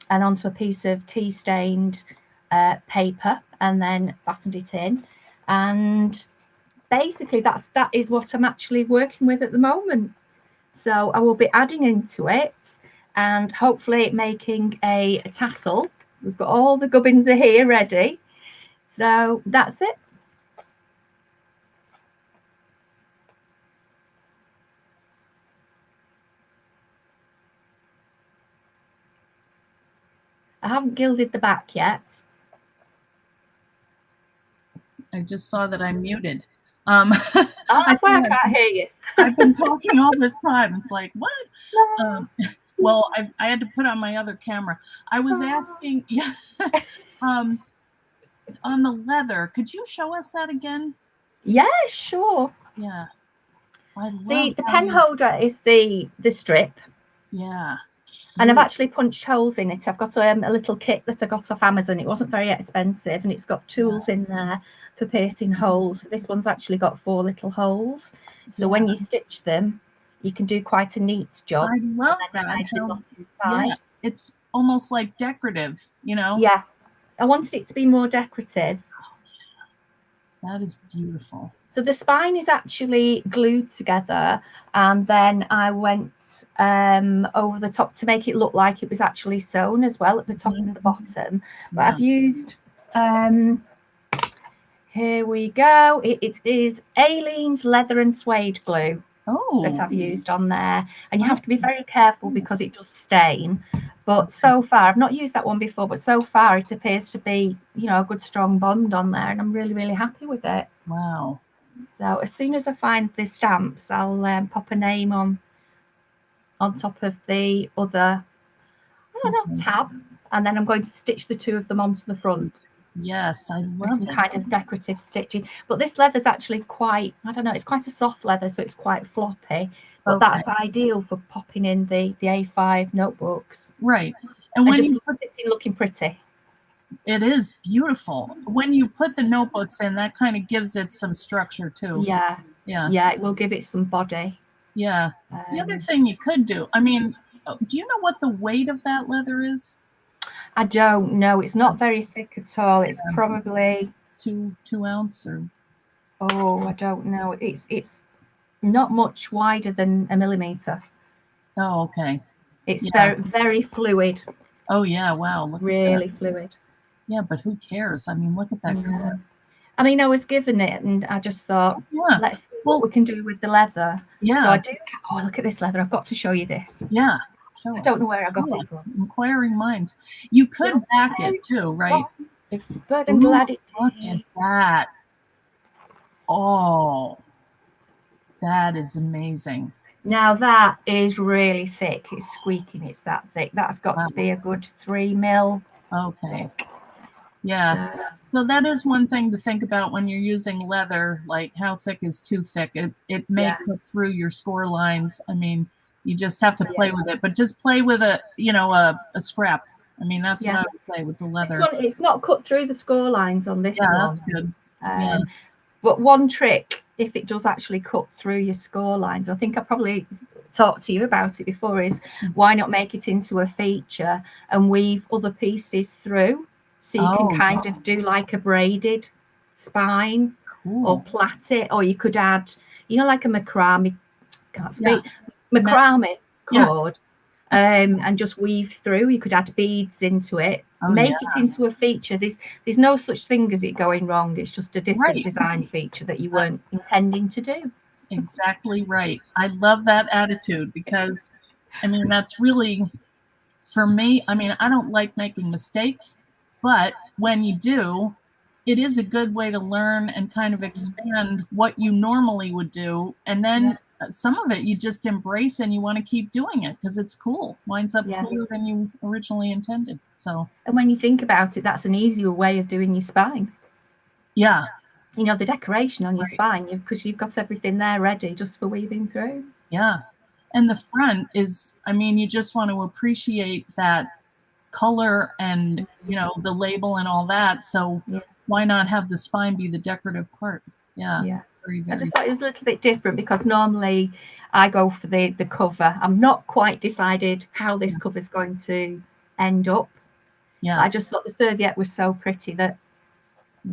and onto a piece of tea stained paper, and then fastened it in. And basically that is what I'm actually working with at the moment. So I will be adding into it and hopefully making a tassel. We've got all the gubbins are here ready. So that's it. I haven't gilded the back yet. I just saw that I'm muted. Oh, that's why I can't hear you. I've been talking all this time. It's like, what? No. Well, I had to put on my other camera. I was asking, yeah, on the leather, could you show us that again? Yeah, sure. Yeah. The pen holder is the strip. Yeah. And I've actually punched holes in it. I've got a little kit that I got off Amazon. It wasn't very expensive, and it's got tools in there for piercing holes. This one's actually got 4 little holes. So when you stitch them, you can do quite a neat job. I love that. Yeah, it's almost like decorative, you know? Yeah. I wanted it to be more decorative. Oh, yeah. That is beautiful. So the spine is actually glued together, and then I went over the top to make it look like it was actually sewn as well at the top and the bottom. But I've used, here we go, it is Eileen's leather and suede glue that I've used on there. And you have to be very careful because it does stain. But so far, I've not used that one before, but so far it appears to be, you know, a good strong bond on there, and I'm really, really happy with it. Wow. So as soon as I find the stamps, I'll pop a name on top of the other, I don't know, tab, and then I'm going to stitch the 2 of them onto the front. Yes, I love some kind of decorative stitching. But this leather's actually quite, I don't know, it's quite a soft leather, so it's quite floppy. But Okay. that's ideal for popping in the A5 notebooks. Right. And And when just you put, it in looking pretty. it is beautiful. When you put the notebooks in, that kind of gives it some structure too. Yeah. Yeah. Yeah, it will give it some body. Yeah. The other Um, thing you could do, I mean, do you know what the weight of that leather is? I don't know. It's not very thick at all. It's Yeah. probably, 2 ounce or oh, I don't know. It's not much wider than a millimeter. oh, okay. It's Yeah. very fluid. Oh yeah, wow. Look Really at that. fluid. Yeah, but who cares? I mean, look at that color. I mean, I was given it and I just thought, Yeah. let's see what we can do with the leather. Yeah. So I do. Oh, look at this leather. I've got to show you this. Yeah. Show I us. don't know where I got Show it us. from. Inquiring minds. You could back it too, right? But I'm Ooh, glad it look did. at that. Oh, that is amazing. Now that is really thick. It's squeaking. It's that thick. That's got Wow. to be a good 3 mil. Okay. Thick. Yeah. So, So that is one thing to think about when you're using leather, like how thick is too thick. It may Yeah. cut through your score lines. I mean, you just have to Yeah. play with it, but just play with a scrap. I mean, that's Yeah. what I would say with the this leather. one, it's not cut through the score lines on this Yeah, one. that's good. Yeah. But one trick, if it does actually cut through your score lines, I think I probably talked to you about it before, is why not make it into a feature and weave other pieces through, so you can kind of do like a braided spine. Cool. Or plait it, or you could add, like a macrame, can't speak, Yeah. macrame Yeah. cord, and just weave through. You could add beads into it, Oh, make yeah. it into a feature. There's no such thing as it going wrong. It's just a different Right. design feature that you weren't intending to do. Exactly right. I love that attitude because, I mean, that's really, for me, I mean, I don't like making mistakes, but when you do, it is a good way to learn and kind of expand what you normally would do. And then some of it you just embrace and you want to keep doing it because it's cool. Winds up cooler than you originally intended. So, and when you think about it, that's an easier way of doing your spine. Yeah. The decoration on your spine, because you've got everything there ready just for weaving through. Yeah. And the front is, I mean, you just want to appreciate that color and, the label and all that. So why not have the spine be the decorative part? Yeah. Yeah. Very, very I just thought it was a little bit different because normally I go for the cover. I'm not quite decided how this cover is going to end up. Yeah. But I just thought the serviette was so pretty that,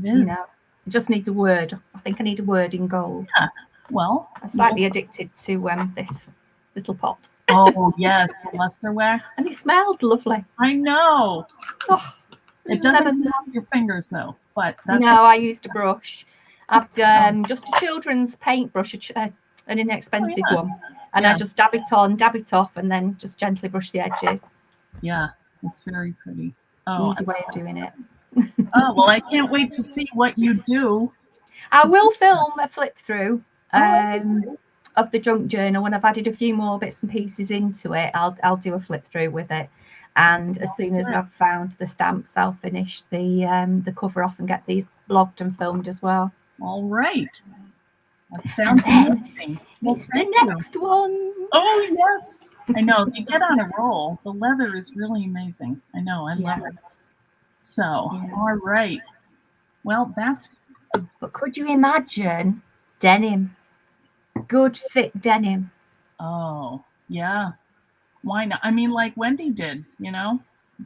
it is. it just needs a word. I think I need a word in gold. Yeah. Well, I'm slightly addicted to this little pot. Oh, yes. Luster wax. And it smelled lovely. I know. Oh, it doesn't come off your fingers, though. But that's I used a brush. I've just a children's paintbrush, an inexpensive one. And I just dab it on, dab it off, and then just gently brush the edges. Yeah, it's very pretty. Oh, easy way of doing it. Oh, well, I can't wait to see what you do. I will film a flip through of the junk journal when I've added a few more bits and pieces into it. I'll do a flip through with it, and as soon as I've found the stamps, I'll finish the cover off and get these blogged and filmed as well. All right, that sounds amazing. It's the next one. Oh yes, I know. You get on a roll. The leather is really amazing. I know. I love it. So, all right. Well, that's. But could you imagine denim? Good thick denim. Oh, yeah. Why not? I mean, like Wendy did, you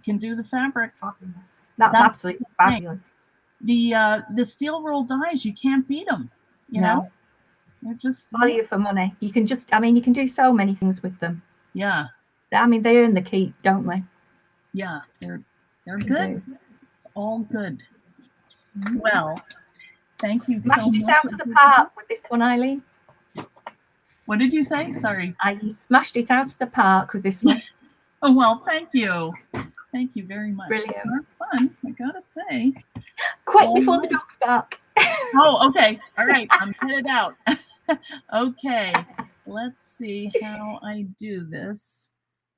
can do the fabric. Fabulous. That's absolutely fabulous. The steel roll dyes, you can't beat them, you know? They're just value for money. You can you can do so many things with them. Yeah. I mean, they earn the keep, don't they? Yeah, they're good. It's all good. Well, thank you so much. Smashed it out of the park with this one, Eileen. What did you say? Sorry. You smashed it out of the park with this one. Oh, well, thank you. Thank you very much. Brilliant. Fun, I gotta say. Quick before the dogs bark. Oh, okay. All right, I'm headed out. Okay, let's see how I do this.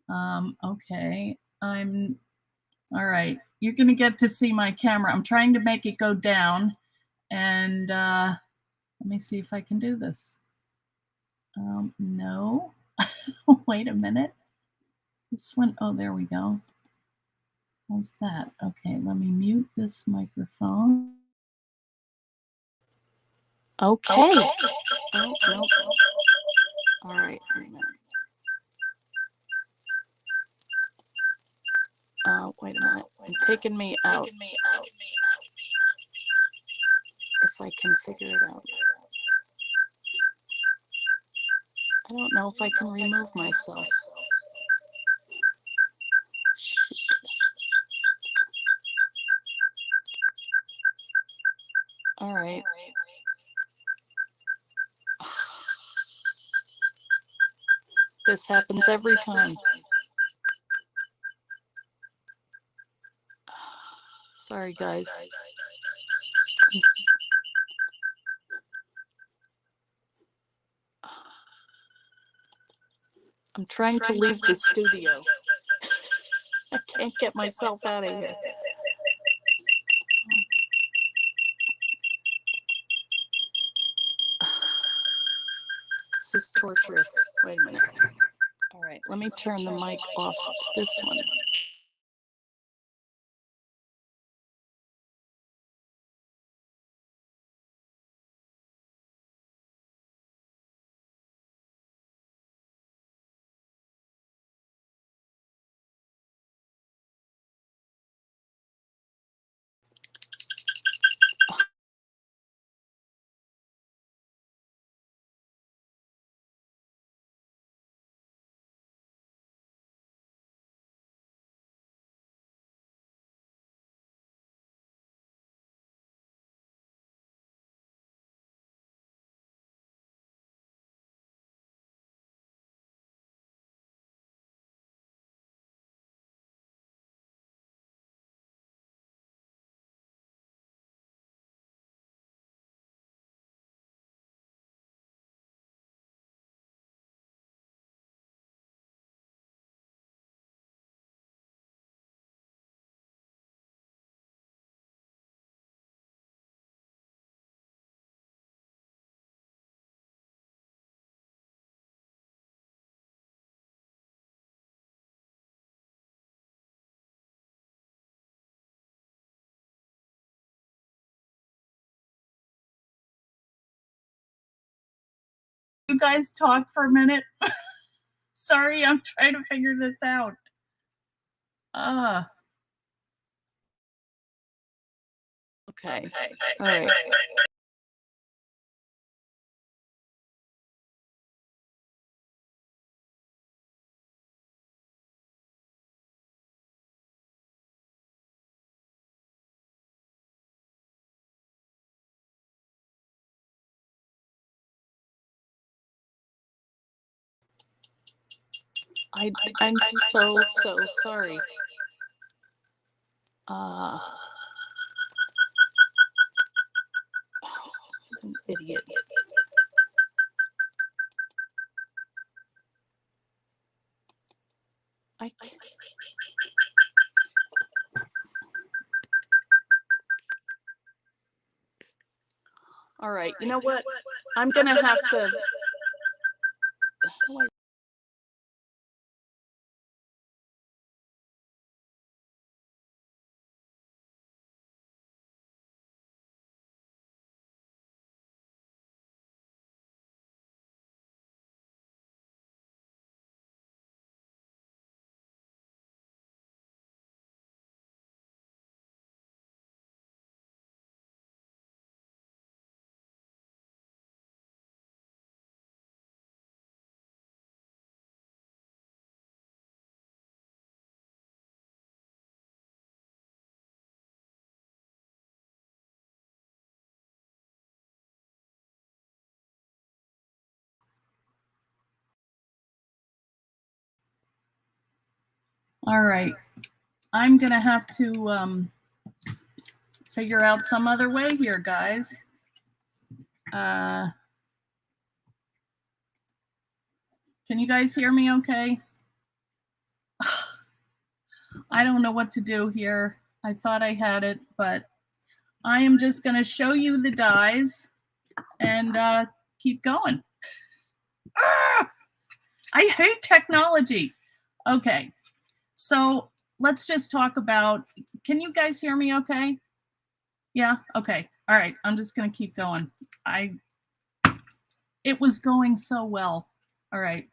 Okay, all right. You're gonna get to see my camera. I'm trying to make it go down, and let me see if I can do this. No. Wait a minute. This one, oh, there we go. How's that? Okay, let me mute this microphone. Okay. Oh, no. All right. Wait a minute. It's taking me out. If I can figure it out. I don't know if I can remove myself. All right. This happens every time. Sorry, guys. I'm trying to leave the studio. I can't get myself out of here. This is torturous. Wait a minute. All right, let me turn the mic off this one. You guys talk for a minute. Sorry, I'm trying to figure this out. Okay. All right. I'm so sorry. Oh, an idiot. I can't. All right, you know what? I'm gonna have to. All right, I'm gonna have to figure out some other way here, guys. Can you guys hear me okay? I don't know what to do here. I thought I had it, but I am just gonna show you the dies and keep going. I hate technology. Okay, so let's just talk about, can you guys hear me okay? Yeah, okay. All right, I'm just gonna keep going. It was going so well. All right,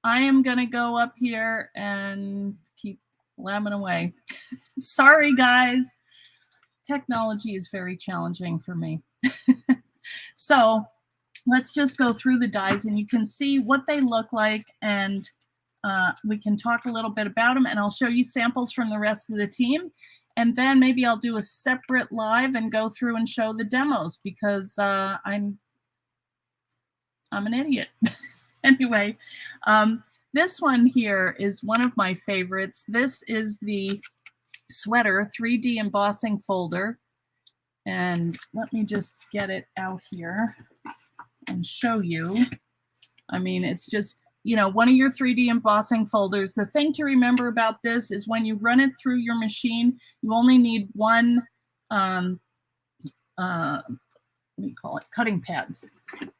I am gonna go up here and keep blabbing away. Sorry, guys. Technology is very challenging for me. So let's just go through the dies and you can see what they look like, and we can talk a little bit about them, and I'll show you samples from the rest of the team. And then maybe I'll do a separate live and go through and show the demos, because I'm an idiot. Anyway, this one here is one of my favorites. This is the sweater 3D embossing folder. And let me just get it out here and show you. I mean, it's just, you know, one of your 3D embossing folders. The thing to remember about this is when you run it through your machine, you only need one, what do you call it? Cutting pads.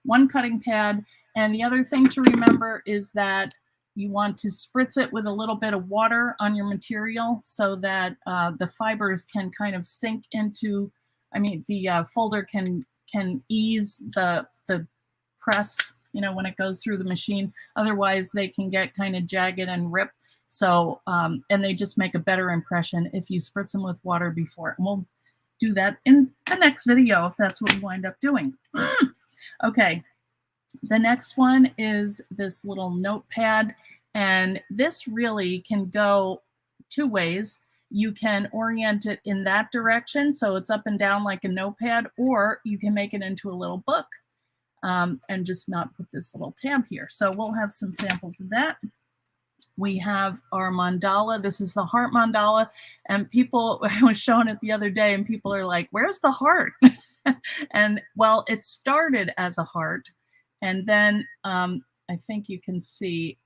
One cutting pad. And the other thing to remember is that you want to spritz it with a little bit of water on your material so that the fibers can kind of sink into, I mean, the folder can ease the press, you know, when it goes through the machine. Otherwise, they can get kind of jagged and rip. So, and they just make a better impression if you spritz them with water before. And we'll do that in the next video if that's what we wind up doing. Okay, the next one is this little notepad. And this really can go two ways. You can orient it in that direction, so it's up and down like a notepad, or you can make it into a little book and just not put this little tab here. So we'll have some samples of that. We have our mandala. This is the heart mandala. And people, I was showing it the other day, and people are like, where's the heart? And well, it started as a heart. And then I think you can see,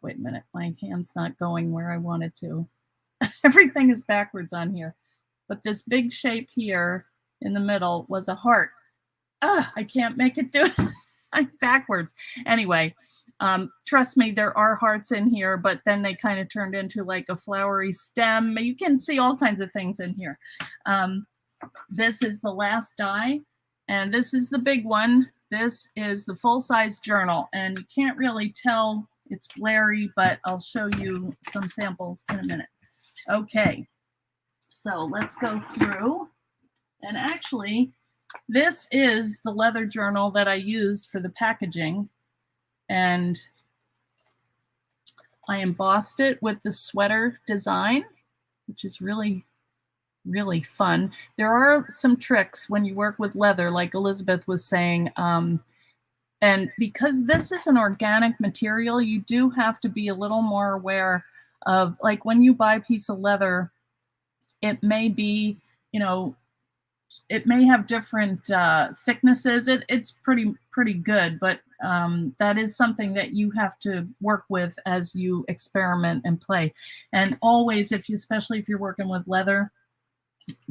wait a minute, my hand's not going where I wanted to. Everything is backwards on here. But this big shape here in the middle was a heart. I can't make it do it. I'm backwards. Anyway, trust me, there are hearts in here, but then they kind of turned into like a flowery stem. You can see all kinds of things in here. This is the last die, and this is the big one. This is the full-size journal, and you can't really tell, it's glary, but I'll show you some samples in a minute. Okay, so let's go through, and actually, this is the leather journal that I used for the packaging, and I embossed it with the sweater design, which is really, really fun. There are some tricks when you work with leather, like Elizabeth was saying, and because this is an organic material, you do have to be a little more aware of, like, when you buy a piece of leather, it may be, you know, it may have different thicknesses. It's pretty good, but that is something that you have to work with as you experiment and play. And always, especially if you're working with leather,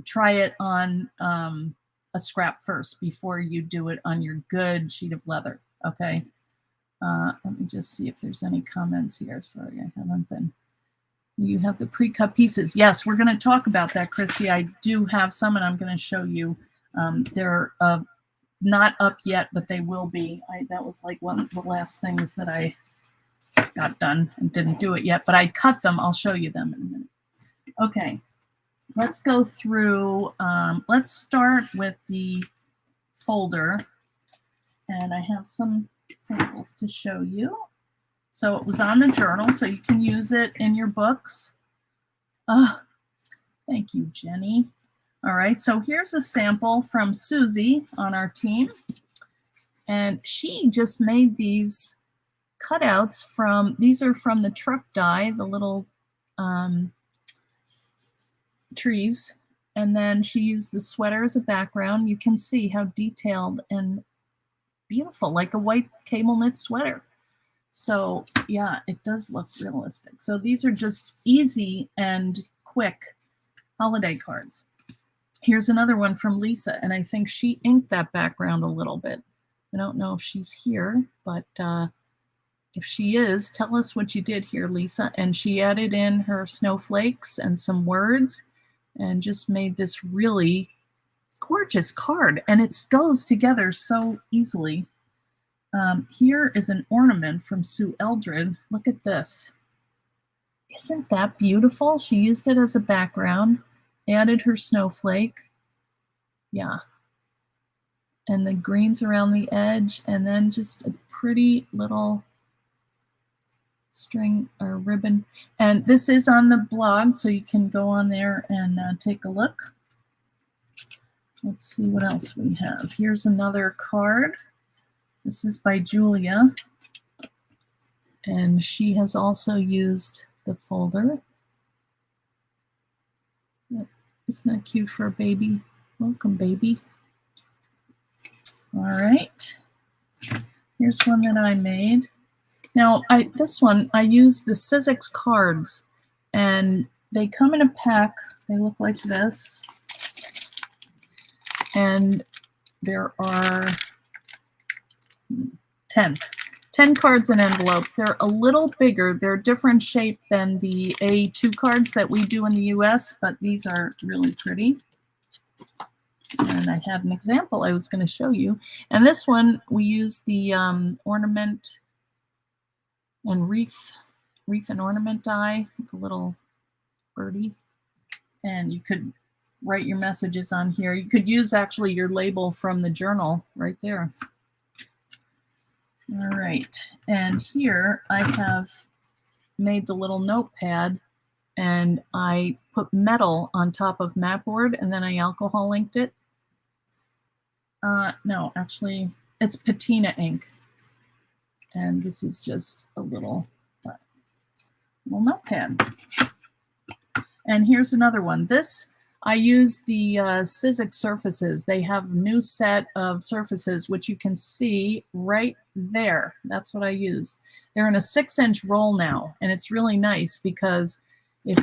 try it on a scrap first before you do it on your good sheet of leather. Okay. Let me just see if there's any comments here. Sorry, I haven't been. You have the pre-cut pieces. Yes, we're going to talk about that, Christy. I do have some, and I'm going to show you. They're not up yet, but they will be. That was like one of the last things that I got done and didn't do it yet, but I cut them. I'll show you them in a minute. Okay, let's go through. Let's start with the folder, and I have some samples to show you. So it was on the journal, so you can use it in your books. Oh, thank you, Jenny. All right, so here's a sample from Susie on our team. And she just made these cutouts from, these are from the truck die, the little trees. And then she used the sweater as a background. You can see how detailed and beautiful, like a white cable knit sweater. So yeah, it does look realistic. So these are just easy and quick holiday cards. Here's another one from Lisa, and I think she inked that background a little bit. I don't know if she's here, but if she is, tell us what you did here, Lisa. And she added in her snowflakes and some words and just made this really gorgeous card. And it goes together so easily. Here is an ornament from Sue Eldred. Look at this. Isn't that beautiful? She used it as a background, added her snowflake. Yeah. And the greens around the edge, and then just a pretty little string or ribbon. And this is on the blog, so you can go on there and take a look. Let's see what else we have. Here's another card. This is by Julia. And she has also used the folder. Isn't that cute for a baby? Welcome, baby. All right. Here's one that I made. Now, this one, I used the Sizzix cards, and they come in a pack. They look like this. And there are 10 cards in envelopes. They're a little bigger. They're a different shape than the A2 cards that we do in the US, but these are really pretty. And I had an example I was going to show you. And this one, we use the ornament and wreath and ornament die with a little birdie. And you could write your messages on here. You could use actually your label from the journal right there. All right, and here I have made the little notepad, and I put metal on top of mat board, and then I alcohol inked it. No, actually, it's patina ink. And this is just a little notepad. And here's another one. This, I use the Sizzix surfaces. They have a new set of surfaces, which you can see right there. That's what I used. They're in a 6-inch roll now, and it's really nice because if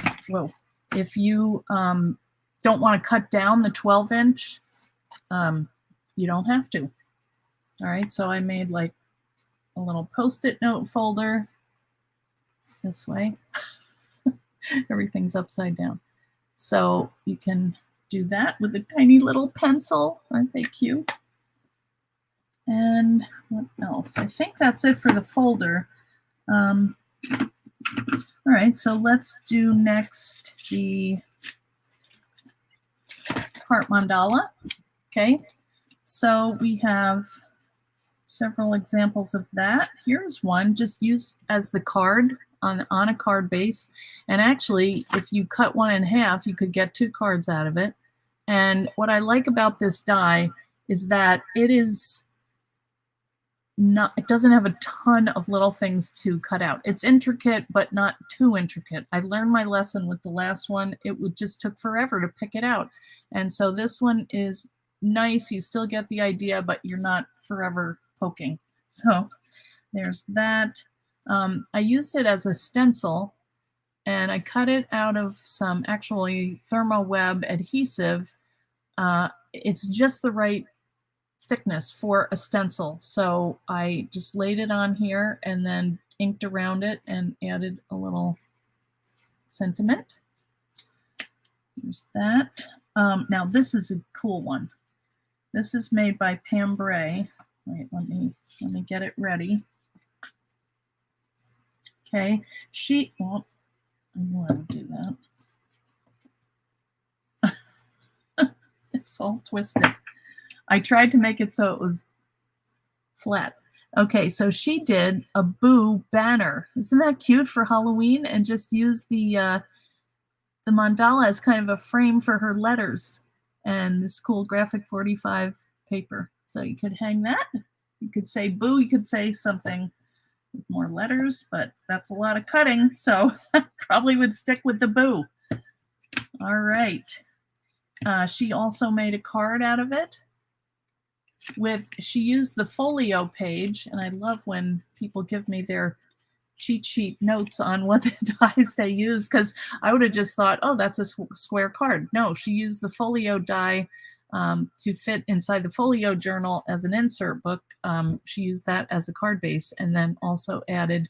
you don't want to cut down the 12-inch, you don't have to. All right, so I made like a little Post-it note folder this way. Everything's upside down. So you can do that with a tiny little pencil. Aren't they cute? And what else? I think that's it for the folder. All right, so let's do next the heart mandala. Okay, so we have several examples of that. Here's one just used as the card on a card base. And actually, if you cut one in half, you could get 2 cards out of it. And what I like about this die is that it doesn't have a ton of little things to cut out. It's intricate, but not too intricate. I learned my lesson with the last one. It just took forever to pick it out. And so this one is nice. You still get the idea, but you're not forever poking. So there's that. I used it as a stencil, and I cut it out of some actually ThermoWeb adhesive. It's just the right thickness for a stencil. So I just laid it on here and then inked around it and added a little sentiment. Here's that. Now this is a cool one. This is made by Pam Bray. Wait, let me get it ready. Okay, well, I want to do that. It's all twisted. I tried to make it so it was flat. Okay, so she did a Boo banner. Isn't that cute for Halloween? And just use the mandala as kind of a frame for her letters and this cool graphic 45 paper. So you could hang that. You could say Boo. You could say something with more letters, but that's a lot of cutting, so probably would stick with the Boo. All right. She also made a card out of it. She used the folio page, and I love when people give me their cheat sheet notes on what the dies they use, because I would have just thought, oh, that's a square card. No, she used the folio die to fit inside the folio journal as an insert book. She used that as a card base, and then also added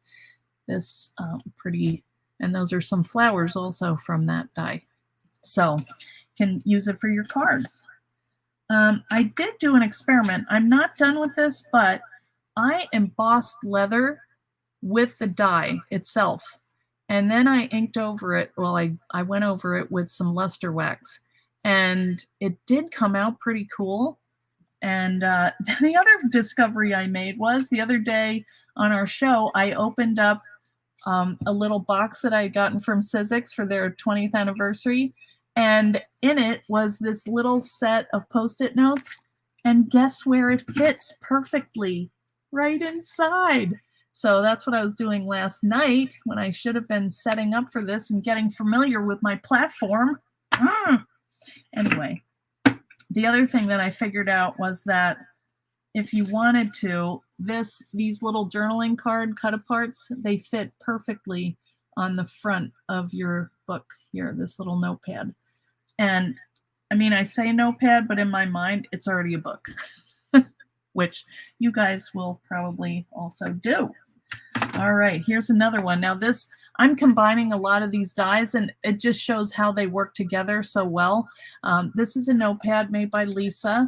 this pretty, and those are some flowers also from that die. So can use it for your cards. I did do an experiment. I'm not done with this, but I embossed leather with the die itself. And then I inked over it. Well, I went over it with some luster wax, and it did come out pretty cool. And the other discovery I made was the other day on our show, I opened up a little box that I had gotten from Sizzix for their 20th anniversary. And in it was this little set of Post-it notes. And guess where it fits perfectly? Right inside. So that's what I was doing last night when I should have been setting up for this and getting familiar with my platform. Anyway, the other thing that I figured out was that if you wanted to, these little journaling card cut-aparts, they fit perfectly on the front of your book here, this little notepad. And I mean, I say notepad, but in my mind, it's already a book, which you guys will probably also do. All right, here's another one. Now this, I'm combining a lot of these dies, and it just shows how they work together so well. This is a notepad made by Lisa,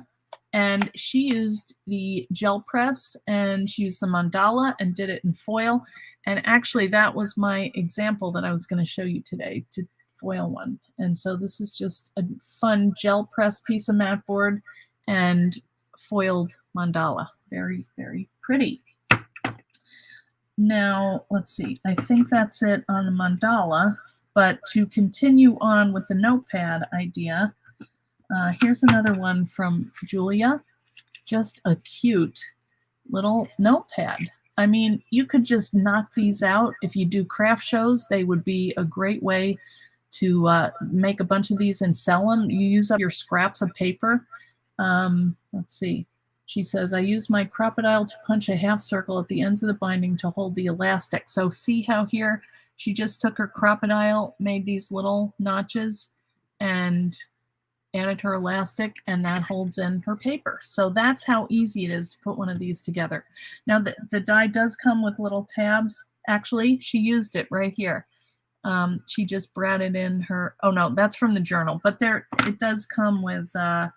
and she used the gel press, and she used the mandala and did it in foil. And actually, that was my example that I was going to show you today, to foil one. And so this is just a fun gel press piece of mat board and foiled mandala. Very, very pretty. Now, let's see. I think that's it on the mandala. But to continue on with the notepad idea, here's another one from Julia. Just a cute little notepad. I mean, you could just knock these out. If you do craft shows, they would be a great way to make a bunch of these and sell them. You use up your scraps of paper. Let's see. She says, I use my crocodile to punch a half circle at the ends of the binding to hold the elastic. So see how here she just took her crocodile, made these little notches, and added her elastic, and that holds in her paper. So that's how easy it is to put one of these together. Now the die does come with little tabs. Actually, she used it right here. She just braided in her, oh no, that's from the journal, but there it does come with a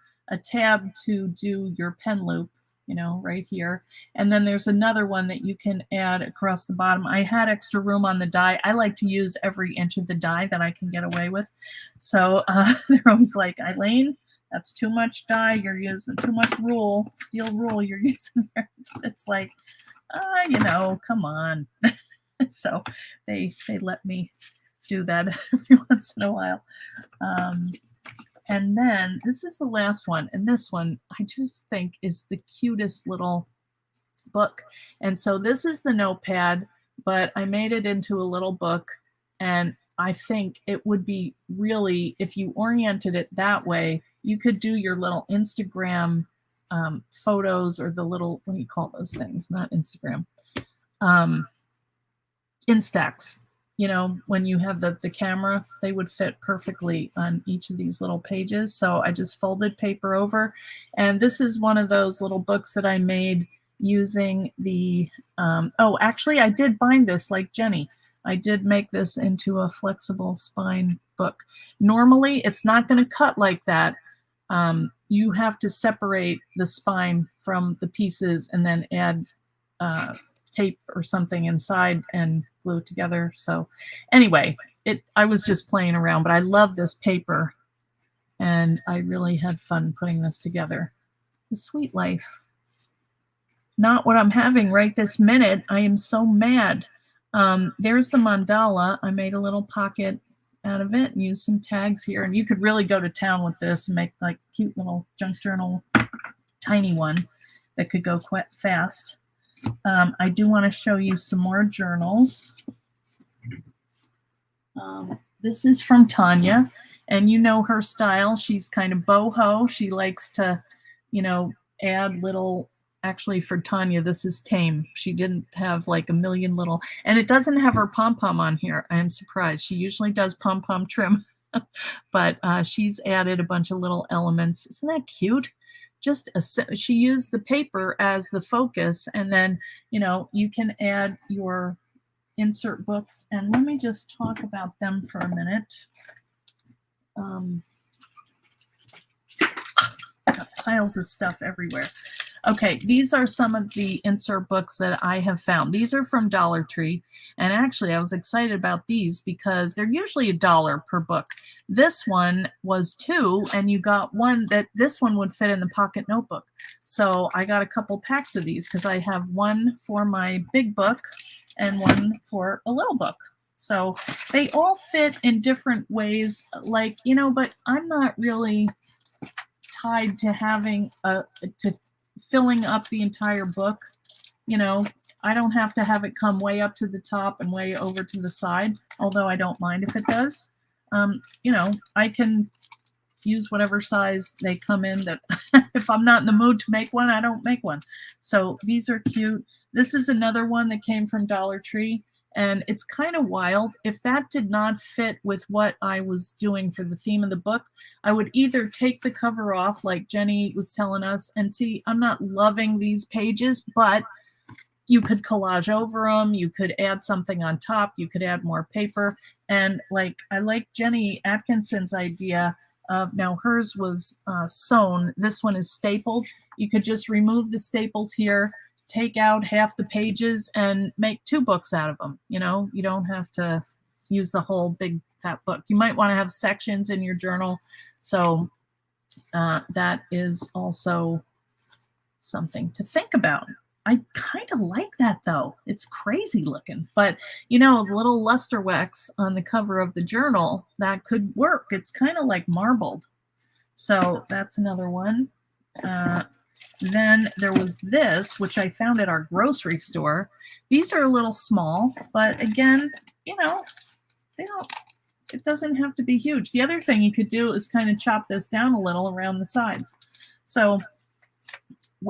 tab to do your pen loop, you know, right here. And then there's another one that you can add across the bottom. I had extra room on the die. I like to use every inch of the die that I can get away with. So they're always like, Eileen, that's too much die. You're using too much rule, steel rule you're using there. It's like, you know, come on. So they let me do that every once in a while. And then this is the last one. And this one I just think is the cutest little book. And so this is the notepad, but I made it into a little book. And I think it would be really, if you oriented it that way, you could do your little Instagram photos, or the little, what do you call those things? Not Instagram. Instax. You know, when you have the camera, they would fit perfectly on each of these little pages. So I just folded paper over. And this is one of those little books that I made using the, oh, actually, I did bind this like Jenny. I did make this into a flexible spine book. Normally, it's not going to cut like that. You have to separate the spine from the pieces and then add tape or something inside and glue it together. So anyway, I was just playing around, but I love this paper and I really had fun putting this together. The sweet life. Not what I'm having right this minute. I am so mad. There's the mandala. I made a little pocket out of it and used some tags here. And you could really go to town with this and make like cute little junk journal, tiny one that could go quite fast. I do want to show you some more journals. This is from Tanya, and you know her style. She's kind of boho. She likes to, you know, add little, actually for Tanya, this is tame. She didn't have like a million little, and it doesn't have her pom-pom on here. I am surprised. She usually does pom-pom trim. But she's added a bunch of little elements. Isn't that cute? She used the paper as the focus, and then, you know, you can add your insert books. And let me just talk about them for a minute. Got piles of stuff everywhere. Okay, these are some of the insert books that I have found. These are from Dollar Tree, and actually I was excited about these because they're usually $1 per book. This one was $2, and you got one this one would fit in the pocket notebook. So I got a couple packs of these because I have one for my big book and one for a little book. So they all fit in different ways, like, you know, but I'm not really tied to having to filling up the entire book. You know, I don't have to have it come way up to the top and way over to the side, although I don't mind if it does. You know, I can use whatever size they come in. That if I'm not in the mood to make one, I don't make one. So these are cute. This is another one that came from Dollar Tree, and it's kind of wild. If that did not fit with what I was doing for the theme of the book, I would either take the cover off, like Jenny was telling us, and see, I'm not loving these pages, but you could collage over them. You could add something on top. You could add more paper. And like, I like Jenny Atkinson's idea of, now hers was sewn. This one is stapled. You could just remove the staples here, take out half the pages, and make 2 books out of them. You know, you don't have to use the whole big fat book. You might want to have sections in your journal. So that is also something to think about. I kind of like that though. It's crazy looking, but you know, the little luster wax on the cover of the journal, that could work. It's kind of like marbled. So that's another one. Then there was this, which I found at our grocery store. These are a little small, but again, you know, it doesn't have to be huge. The other thing you could do is kind of chop this down a little around the sides. So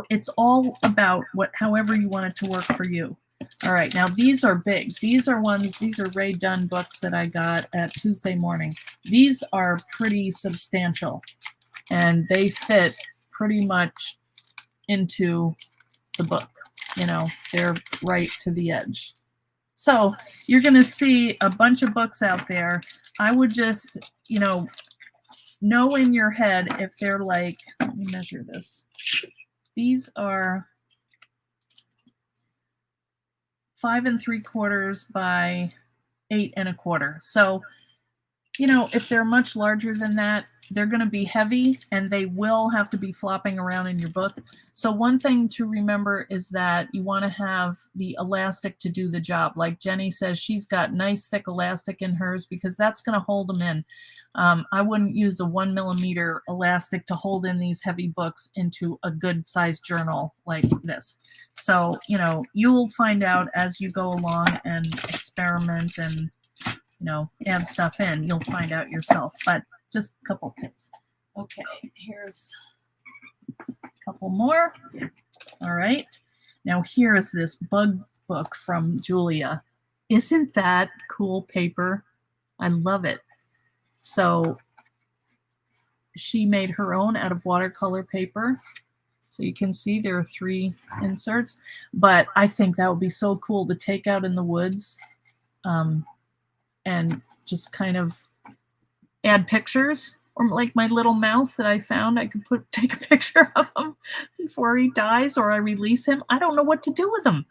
it's all about however you want it to work for you. All right, now these are big. These are Ray Dunn books that I got at Tuesday Morning. These are pretty substantial, and they fit pretty much into the book. You know, they're right to the edge. So you're going to see a bunch of books out there. I would just, you know in your head if they're like, let me measure this. These are 5 3/4 by 8 1/4. So, you know, if they're much larger than that, they're going to be heavy and they will have to be flopping around in your book. So one thing to remember is that you want to have the elastic to do the job. Like Jenny says, she's got nice thick elastic in hers because that's going to hold them in. I wouldn't use a 1 millimeter elastic to hold in these heavy books into a good sized journal like this. So, you know, you'll find out as you go along and experiment and, you know, add stuff in, you'll find out yourself, but just a couple tips. Okay, here's a couple more. All right, now here is this bug book from Julia. Isn't that cool paper? I love it. So she made her own out of watercolor paper. So you can see there are 3 inserts, but I think that would be so cool to take out in the woods. And just kind of add pictures, or like my little mouse that I found, I could take a picture of him before he dies or I release him. I don't know what to do with him.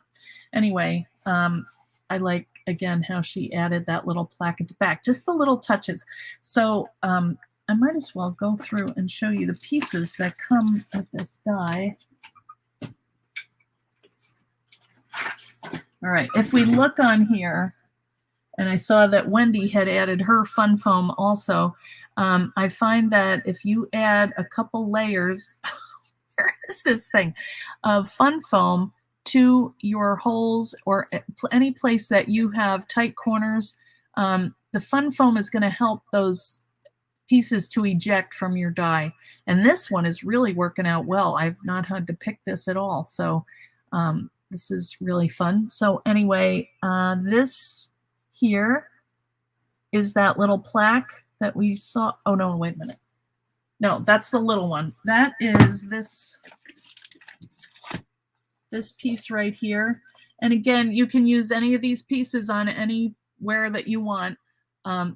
Anyway, I like, again, how she added that little plaque at the back, just the little touches. So I might as well go through and show you the pieces that come with this die. All right, if we look on here, and I saw that Wendy had added her fun foam also. I find that if you add a couple layers, where is this thing, of fun foam to your holes or any place that you have tight corners, the fun foam is going to help those pieces to eject from your die. And this one is really working out well. I've not had to pick this at all. So this is really fun. So anyway, this here is that little plaque that we saw. Oh no, wait a minute. No, that's the little one. That is this piece right here. And again, you can use any of these pieces on anywhere that you want.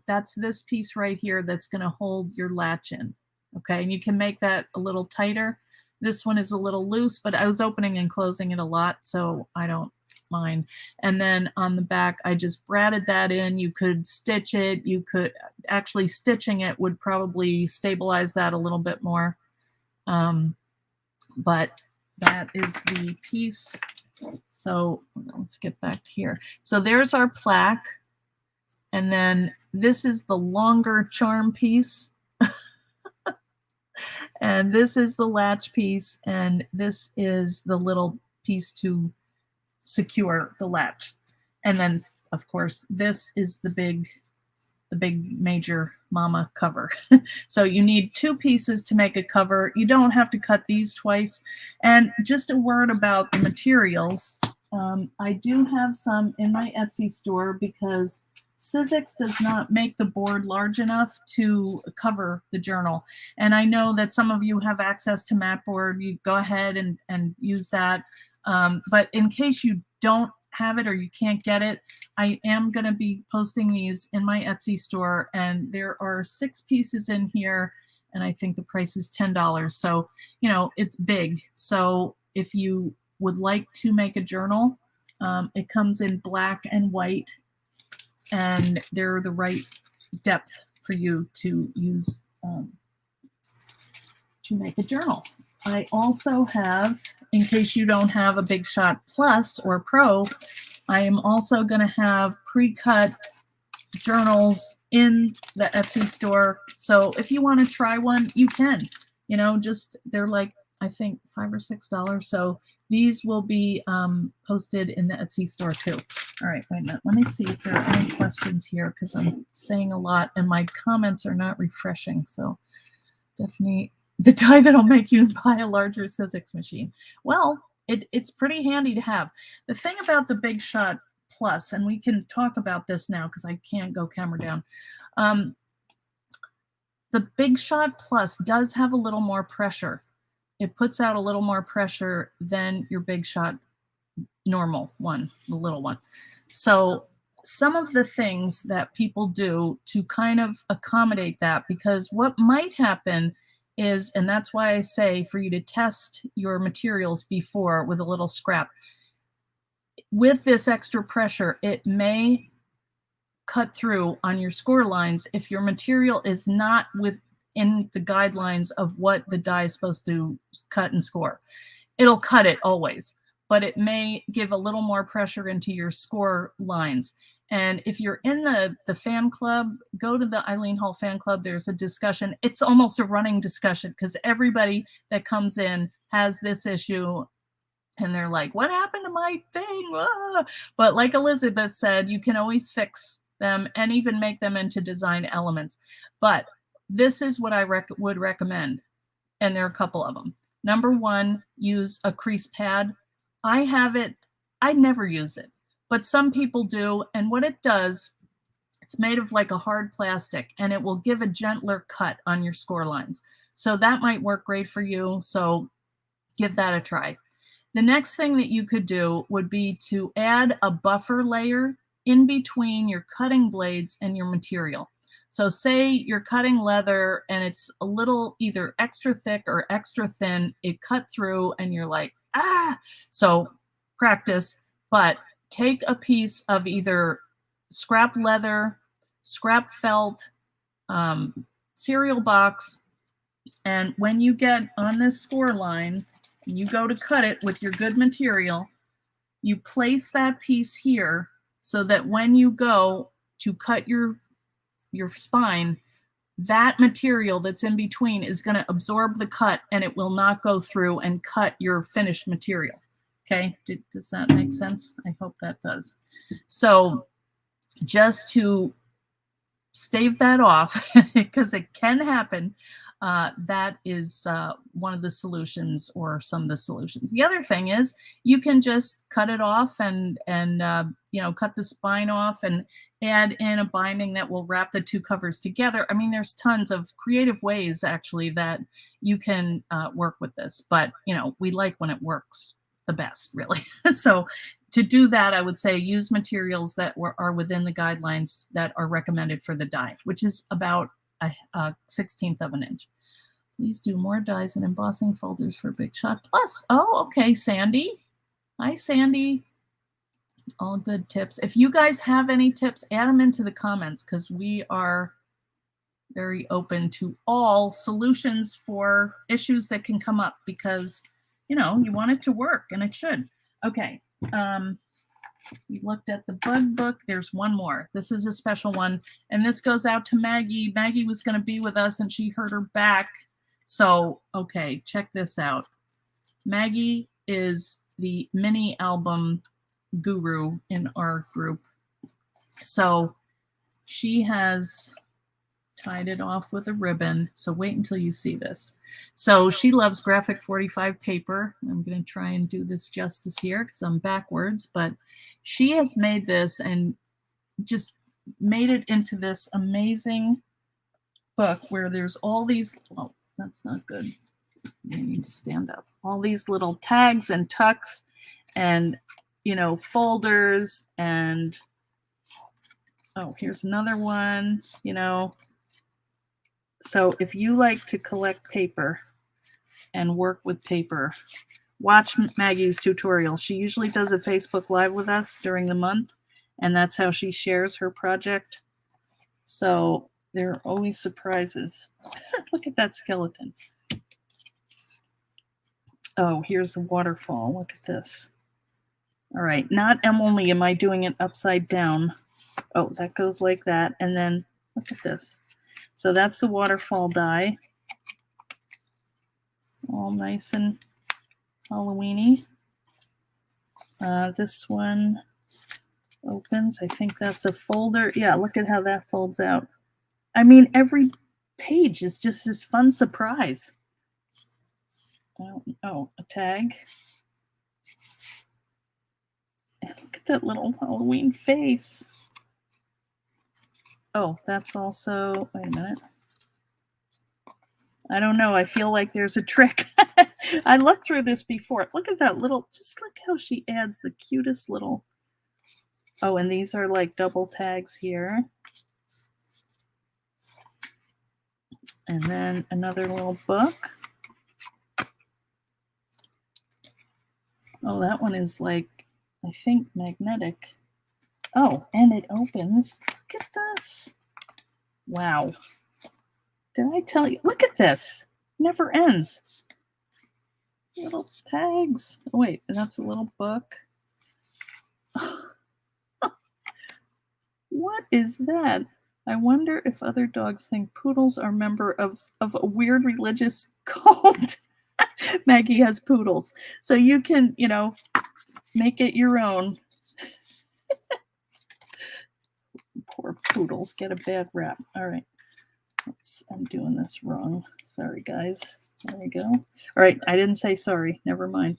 That's this piece right here that's going to hold your latch in. Okay, and you can make that a little tighter. This one is a little loose, but I was opening and closing it a lot, so I don't mind. And then on the back, I just bratted that in. You could stitch it. You could actually, stitching it would probably stabilize that a little bit more. But that is the piece. So let's get back here. So there's our plaque. And then this is the longer charm piece. And this is the latch piece. And this is the little piece to secure the latch. And then, of course, this is the big major mama cover. So you need 2 pieces to make a cover. You don't have to cut these twice. And just a word about the materials. I do have some in my Etsy store because Sizzix does not make the board large enough to cover the journal. And I know that some of you have access to mat board. You go ahead and use that. But in case you don't have it or you can't get it, I am going to be posting these in my Etsy store. And there are 6 pieces in here. And I think the price is $10. So, you know, it's big. So if you would like to make a journal, it comes in black and white. And they're the right depth for you to use to make a journal. I also have, in case you don't have a Big Shot Plus or Pro, I am also going to have pre-cut journals in the Etsy store. So if you want to try one, you can. You know, just they're like, I think $5 or $6. So these will be posted in the Etsy store too. All right, wait a minute. Let me see if there are any questions here because I'm saying a lot and my comments are not refreshing. So definitely the die that'll make you buy a larger Sizzix machine. Well, it's pretty handy to have. The thing about the Big Shot Plus, and we can talk about this now because I can't go camera down. The Big Shot Plus does have a little more pressure. It puts out a little more pressure than your Big Shot normal one, the little one. So some of the things that people do to kind of accommodate that, because what might happen is, and that's why I say for you to test your materials before with a little scrap. With this extra pressure, it may cut through on your score lines if your material is not within the guidelines of what the die is supposed to cut and score. It'll cut it always, but it may give a little more pressure into your score lines. And if you're in the fan club, go to the EileenHull fan club. There's a discussion. It's almost a running discussion because everybody that comes in has this issue. And they're like, what happened to my thing? Ah! But like Elizabeth said, you can always fix them and even make them into design elements. But this is what I would recommend. And there are a couple of them. Number 1, use a crease pad. I have it. I never use it. But some people do, and what it does, it's made of like a hard plastic, and it will give a gentler cut on your score lines. So that might work great for you, so give that a try. The next thing that you could do would be to add a buffer layer in between your cutting blades and your material. So say you're cutting leather and it's a little either extra thick or extra thin, it cut through and you're like, ah! So practice, but take a piece of either scrap leather, scrap felt, cereal box, and when you get on this score line, and you go to cut it with your good material, you place that piece here so that when you go to cut your spine, that material that's in between is going to absorb the cut and it will not go through and cut your finished material. Okay, does that make sense? I hope that does. So just to stave that off, because it can happen, that is one of the solutions, or some of the solutions. The other thing is you can just cut it off and cut the spine off and add in a binding that will wrap the two covers together. I mean, there's tons of creative ways actually that you can work with this, but we like when it works the best, really. So to do that, I would say use materials that are within the guidelines that are recommended for the die, which is about a 1/16 of an inch. Please do more dies and embossing folders for Big Shot Plus. Oh, okay, Sandy. Hi, Sandy. All good tips. If you guys have any tips, add them into the comments, because we are very open to all solutions for issues that can come up, because you want it to work, and it should. Okay. We looked at the bug book. There's one more. This is a special one, and this goes out to Maggie. Maggie was going to be with us, and she hurt her back. So, okay, check this out. Maggie is the mini album guru in our group. So she has tied it off with a ribbon. So wait until you see this. So she loves graphic 45 paper. I'm going to try and do this justice here because I'm backwards, but she has made this and just made it into this amazing book where there's all these, oh, that's not good. You need to stand up. All these little tags and tucks and, folders, and, oh, here's another one, So if you like to collect paper and work with paper, watch Maggie's tutorials. She usually does a Facebook Live with us during the month, and that's how she shares her project. So there are always surprises. Look at that skeleton. Oh, here's the waterfall. Look at this. All right, not only am I doing it upside down. Oh, that goes like that. And then look at this. So that's the waterfall die. All nice and Halloween-y. This one opens. I think that's a folder. Yeah, look at how that folds out. I mean, every page is just this fun surprise. Oh, a tag. And look at that little Halloween face. Oh, that's also, wait a minute. I don't know. I feel like there's a trick. I looked through this before. Look at that little, just look how she adds the cutest little. Oh, and these are like double tags here. And then another little book. Oh, that one is like, I think, magnetic. Oh, and it opens. Look at this. Wow. Did I tell you? Look at this. Never ends. Little tags. Oh, wait, and that's a little book. What is that? I wonder if other dogs think poodles are member of a weird religious cult. Maggie has poodles. So you can, make it your own. Poor poodles get a bad rap. All right. I'm doing this wrong. Sorry, guys. There we go. All right. I didn't say sorry. Never mind.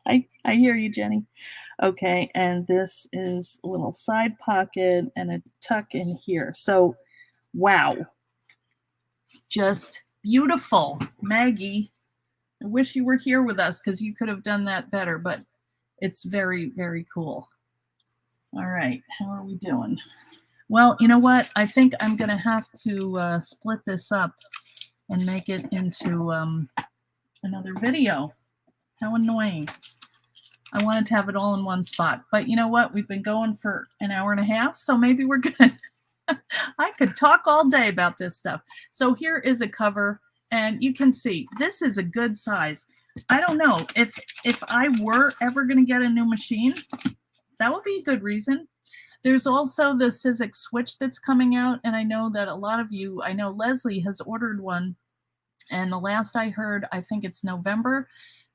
I hear you, Jenny. Okay. And this is a little side pocket and a tuck in here. So, wow. Just beautiful. Maggie, I wish you were here with us because you could have done that better, but it's very, very cool. All right. How are we doing? Well, you know what? I think I'm going to have to split this up and make it into another video. How annoying. I wanted to have it all in one spot. But you know what? We've been going for an hour and a half, so maybe we're good. I could talk all day about this stuff. So here is a cover, and you can see this is a good size. I don't know if I were ever going to get a new machine, that would be a good reason. There's also the Sizzix switch that's coming out, and I know that a lot of you, I know Leslie has ordered one, and the last I heard, I think it's November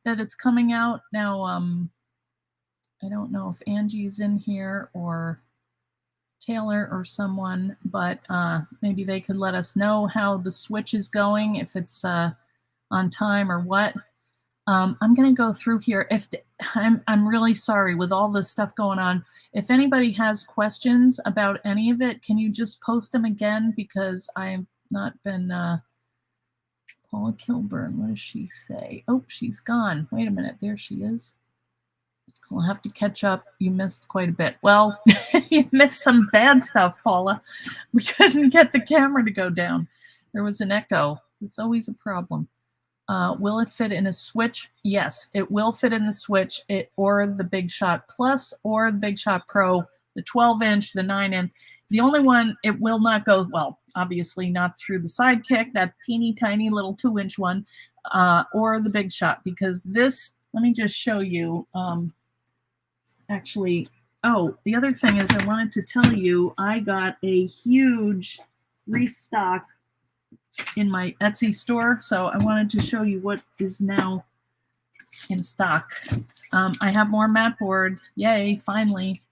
that it's coming out. Now, I don't know if Angie's in here or Taylor or someone, but maybe they could let us know how the switch is going, if it's on time or what. I'm going to go through here. I'm really sorry with all this stuff going on. If anybody has questions about any of it, can you just post them again? Because I've not been, Paula Kilburn, what does she say? Oh, she's gone. Wait a minute, there she is. We'll have to catch up. You missed quite a bit. Well, you missed some bad stuff, Paula. We couldn't get the camera to go down. There was an echo. It's always a problem. Will it fit in a Switch? Yes, it will fit in the Switch or the Big Shot Plus or the Big Shot Pro, the 12-inch, the 9-inch. The only one it will not go, well, obviously not through the Sidekick, that teeny tiny little 2-inch one, or the Big Shot, because this, let me just show you. Actually, oh, the other thing is I wanted to tell you I got a huge restock in my Etsy store, so I wanted to show you what is now in stock. I have more mat board. Yay, finally.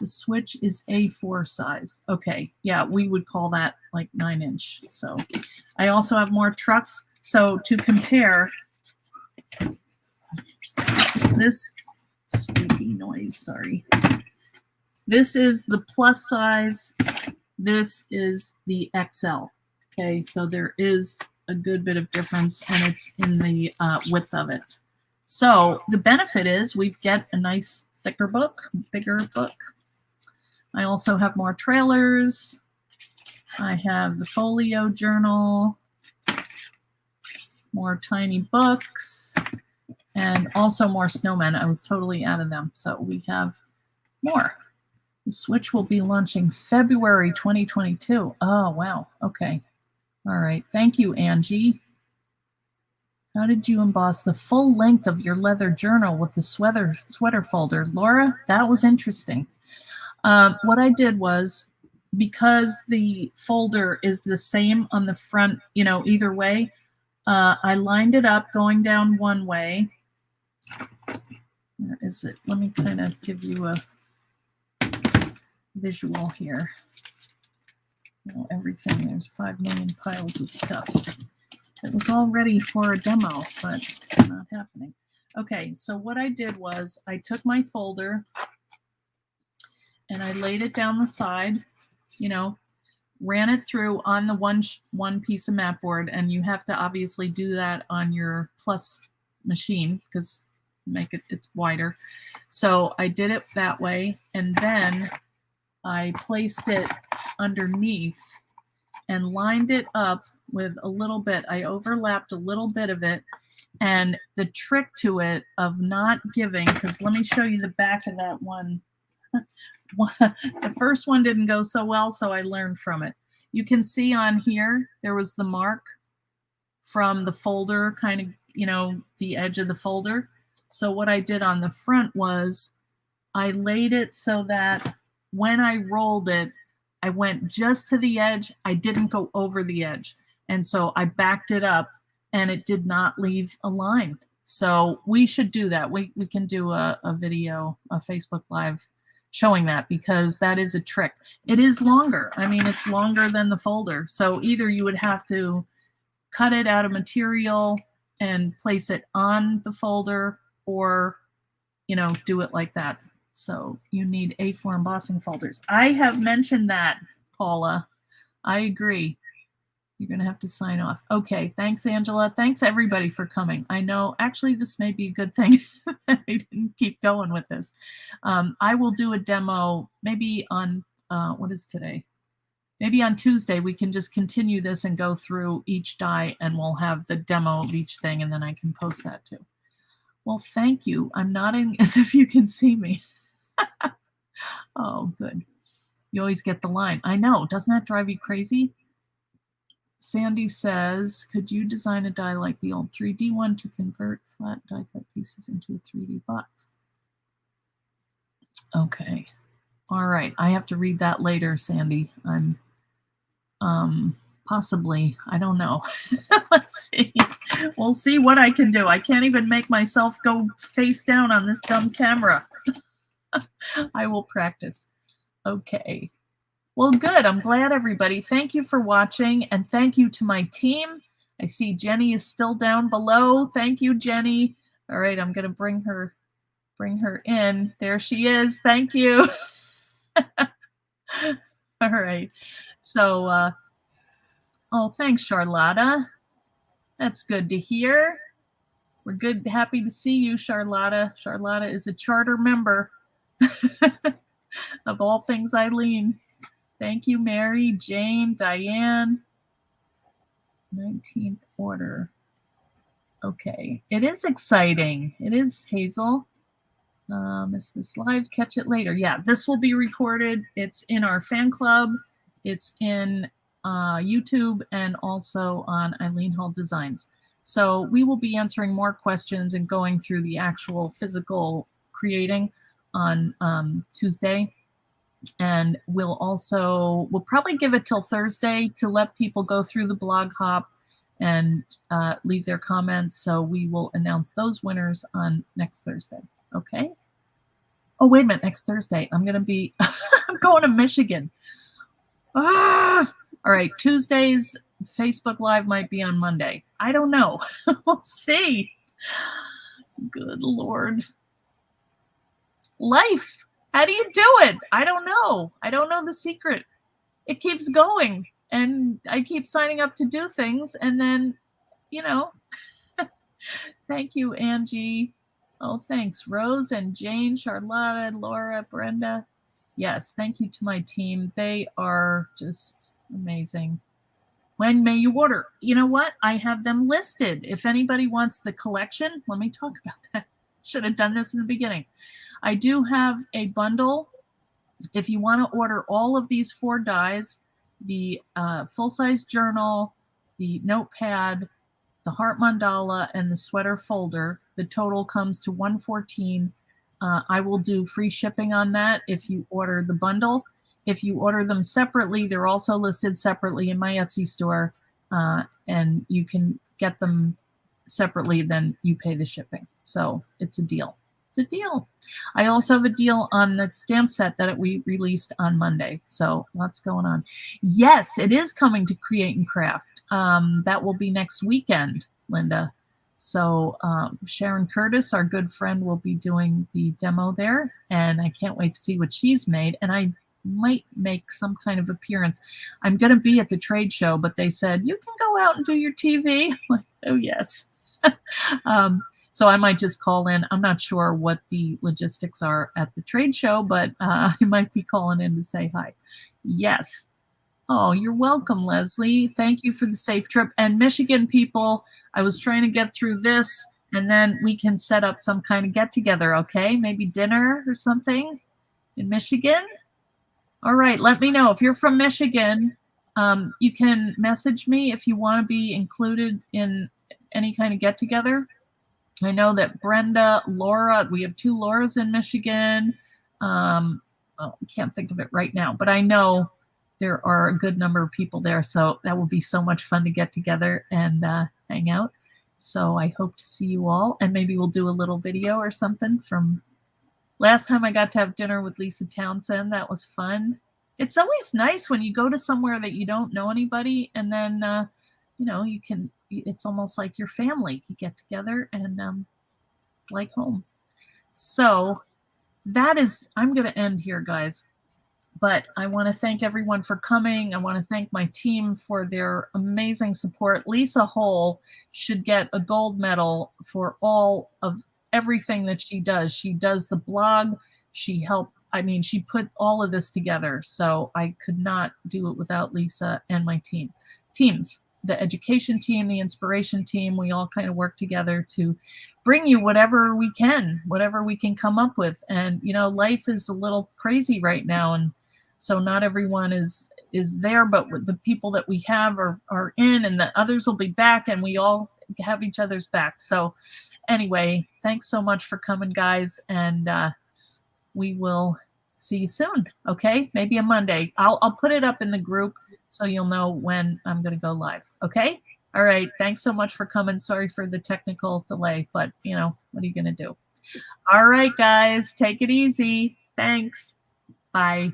The Switch is A4 size. Okay, yeah, we would call that like 9-inch. So I also have more trucks. So to compare, this squeaky noise, sorry. This is the plus size. This is the XL. Okay, so there is a good bit of difference, and it's in the width of it. So the benefit is we get a nice thicker book, bigger book. I also have more trailers. I have the folio journal, more tiny books, and also more snowmen. I was totally out of them, so we have more. The Switch will be launching February 2022. Oh, wow. Okay. All right. Thank you, Angie. How did you emboss the full length of your leather journal with the sweater folder? Laura, that was interesting. What I did was, because the folder is the same on the front, you know, either way, I lined it up going down one way. Where is it? Let me kind of give you a visual here. You know, everything, there's 5 million piles of stuff. It was all ready for a demo, but not happening. Okay, so what I did was I took my folder and I laid it down the side, you know, ran it through on the one piece of mat board, and you have to obviously do that on your Plus machine because it's wider. So I did it that way, and then I placed it underneath and lined it up with a little bit. I overlapped a little bit of it, and the trick to it of not giving, because let me show you the back of that one. The first one didn't go so well, so I learned from it. You can see on here, there was the mark from the folder, kind of, you know, the edge of the folder. So what I did on the front was I laid it so that when I rolled it, I went just to the edge. I didn't go over the edge. And so I backed it up and it did not leave a line. So we should do that. We can do a video, a Facebook Live showing that, because that is a trick. It is longer. I mean, it's longer than the folder. So either you would have to cut it out of material and place it on the folder, or, you know, do it like that. So you need A4 embossing folders. I have mentioned that, Paula. I agree. You're going to have to sign off. Okay. Thanks, Angela. Thanks, everybody, for coming. I know, actually, this may be a good thing that we didn't keep going with this. I will do a demo maybe on, what is today? Maybe on Tuesday, we can just continue this and go through each die, and we'll have the demo of each thing, and then I can post that too. Well, thank you. I'm nodding as if you can see me. Oh, good. You always get the line. I know. Doesn't that drive you crazy? Sandy says, could you design a die like the old 3D one to convert flat die cut pieces into a 3D box? Okay. All right. I have to read that later, Sandy. I'm possibly, I don't know. Let's see. We'll see what I can do. I can't even make myself go face down on this dumb camera. I will practice. Okay. Well, good. I'm glad, everybody. Thank you for watching, and thank you to my team. I see Jenny is still down below. Thank you, Jenny. All right, I'm going to bring her in. There she is. Thank you. All right. So, oh, thanks, Charlotta. That's good to hear. We're good. Happy to see you, Charlotta. Charlotta is a charter member of All Things Eileen. Thank you, Mary, Jane, Diane. 19th order. Okay. It is exciting. It is, Hazel. Is this live? Catch it later. Yeah, this will be recorded. It's in our fan club. It's in YouTube and also on EileenHull Designs. So we will be answering more questions and going through the actual physical creating on Tuesday. And we'll probably give it till Thursday to let people go through the blog hop and leave their comments. So we will announce those winners on next Thursday. Okay. Oh, wait a minute. Next Thursday, I'm going to be, I'm going to Michigan. All right. Tuesday's Facebook Live might be on Monday. I don't know. We'll see. Good Lord. Life. How do you do it? I don't know. I don't know the secret. It keeps going. And I keep signing up to do things. And then, you know, thank you, Angie. Oh, thanks, Rose and Jane, Charlotta, Laura, Brenda. Yes, thank you to my team. They are just amazing. When may you order? You know what? I have them listed. If anybody wants the collection, let me talk about that. Should have done this in the beginning. I do have a bundle. If you want to order all of these 4 dies, the full-size journal, the notepad, the heart mandala, and the sweater folder, the total comes to $114. I will do free shipping on that if you order the bundle. If you order them separately, they're also listed separately in my Etsy store, and you can get them separately, then you pay the shipping. So it's a deal. It's a deal. I also have a deal on the stamp set that we released on Monday. So lots going on. Yes, it is coming to Create and Craft. That will be next weekend, Linda. So Sharon Curtis, our good friend, will be doing the demo there. And I can't wait to see what she's made. And I might make some kind of appearance. I'm going to be at the trade show, but they said, you can go out and do your TV. I'm like, oh, yes. So I might just call in. I'm not sure what the logistics are at the trade show, but I might be calling in to say hi. Yes. Oh, you're welcome, Leslie. Thank you for the safe trip. And Michigan people, I was trying to get through this, and then we can set up some kind of get-together, okay? Maybe dinner or something in Michigan. All right, let me know. If you're from Michigan, you can message me if you want to be included in any kind of get-together. I know that Brenda, Laura, we have 2 Lauras in Michigan. Well, I can't think of it right now, but I know there are a good number of people there. So that will be so much fun to get together and hang out. So I hope to see you all. And maybe we'll do a little video or something from last time I got to have dinner with Lisa Townsend. That was fun. It's always nice when you go to somewhere that you don't know anybody, and then, you know, you can, it's almost like your family. You get together and it's like home. So that is, I'm going to end here, guys. But I want to thank everyone for coming. I want to thank my team for their amazing support. Lisa Hull should get a gold medal for all of everything that she does. She does the blog. She helped. I mean, she put all of this together. So I could not do it without Lisa and my teams. The education team, the inspiration team, we all kind of work together to bring you whatever we can come up with. And, you know, life is a little crazy right now. And so not everyone is there, but with the people that we have are in, and the others will be back, and we all have each other's back. So anyway, thanks so much for coming, guys. And we will see you soon. Okay. Maybe a Monday. I'll put it up in the group so you'll know when I'm going to go live. Okay. All right. Thanks so much for coming. Sorry for the technical delay, but you know, what are you going to do? All right, guys, take it easy. Thanks. Bye.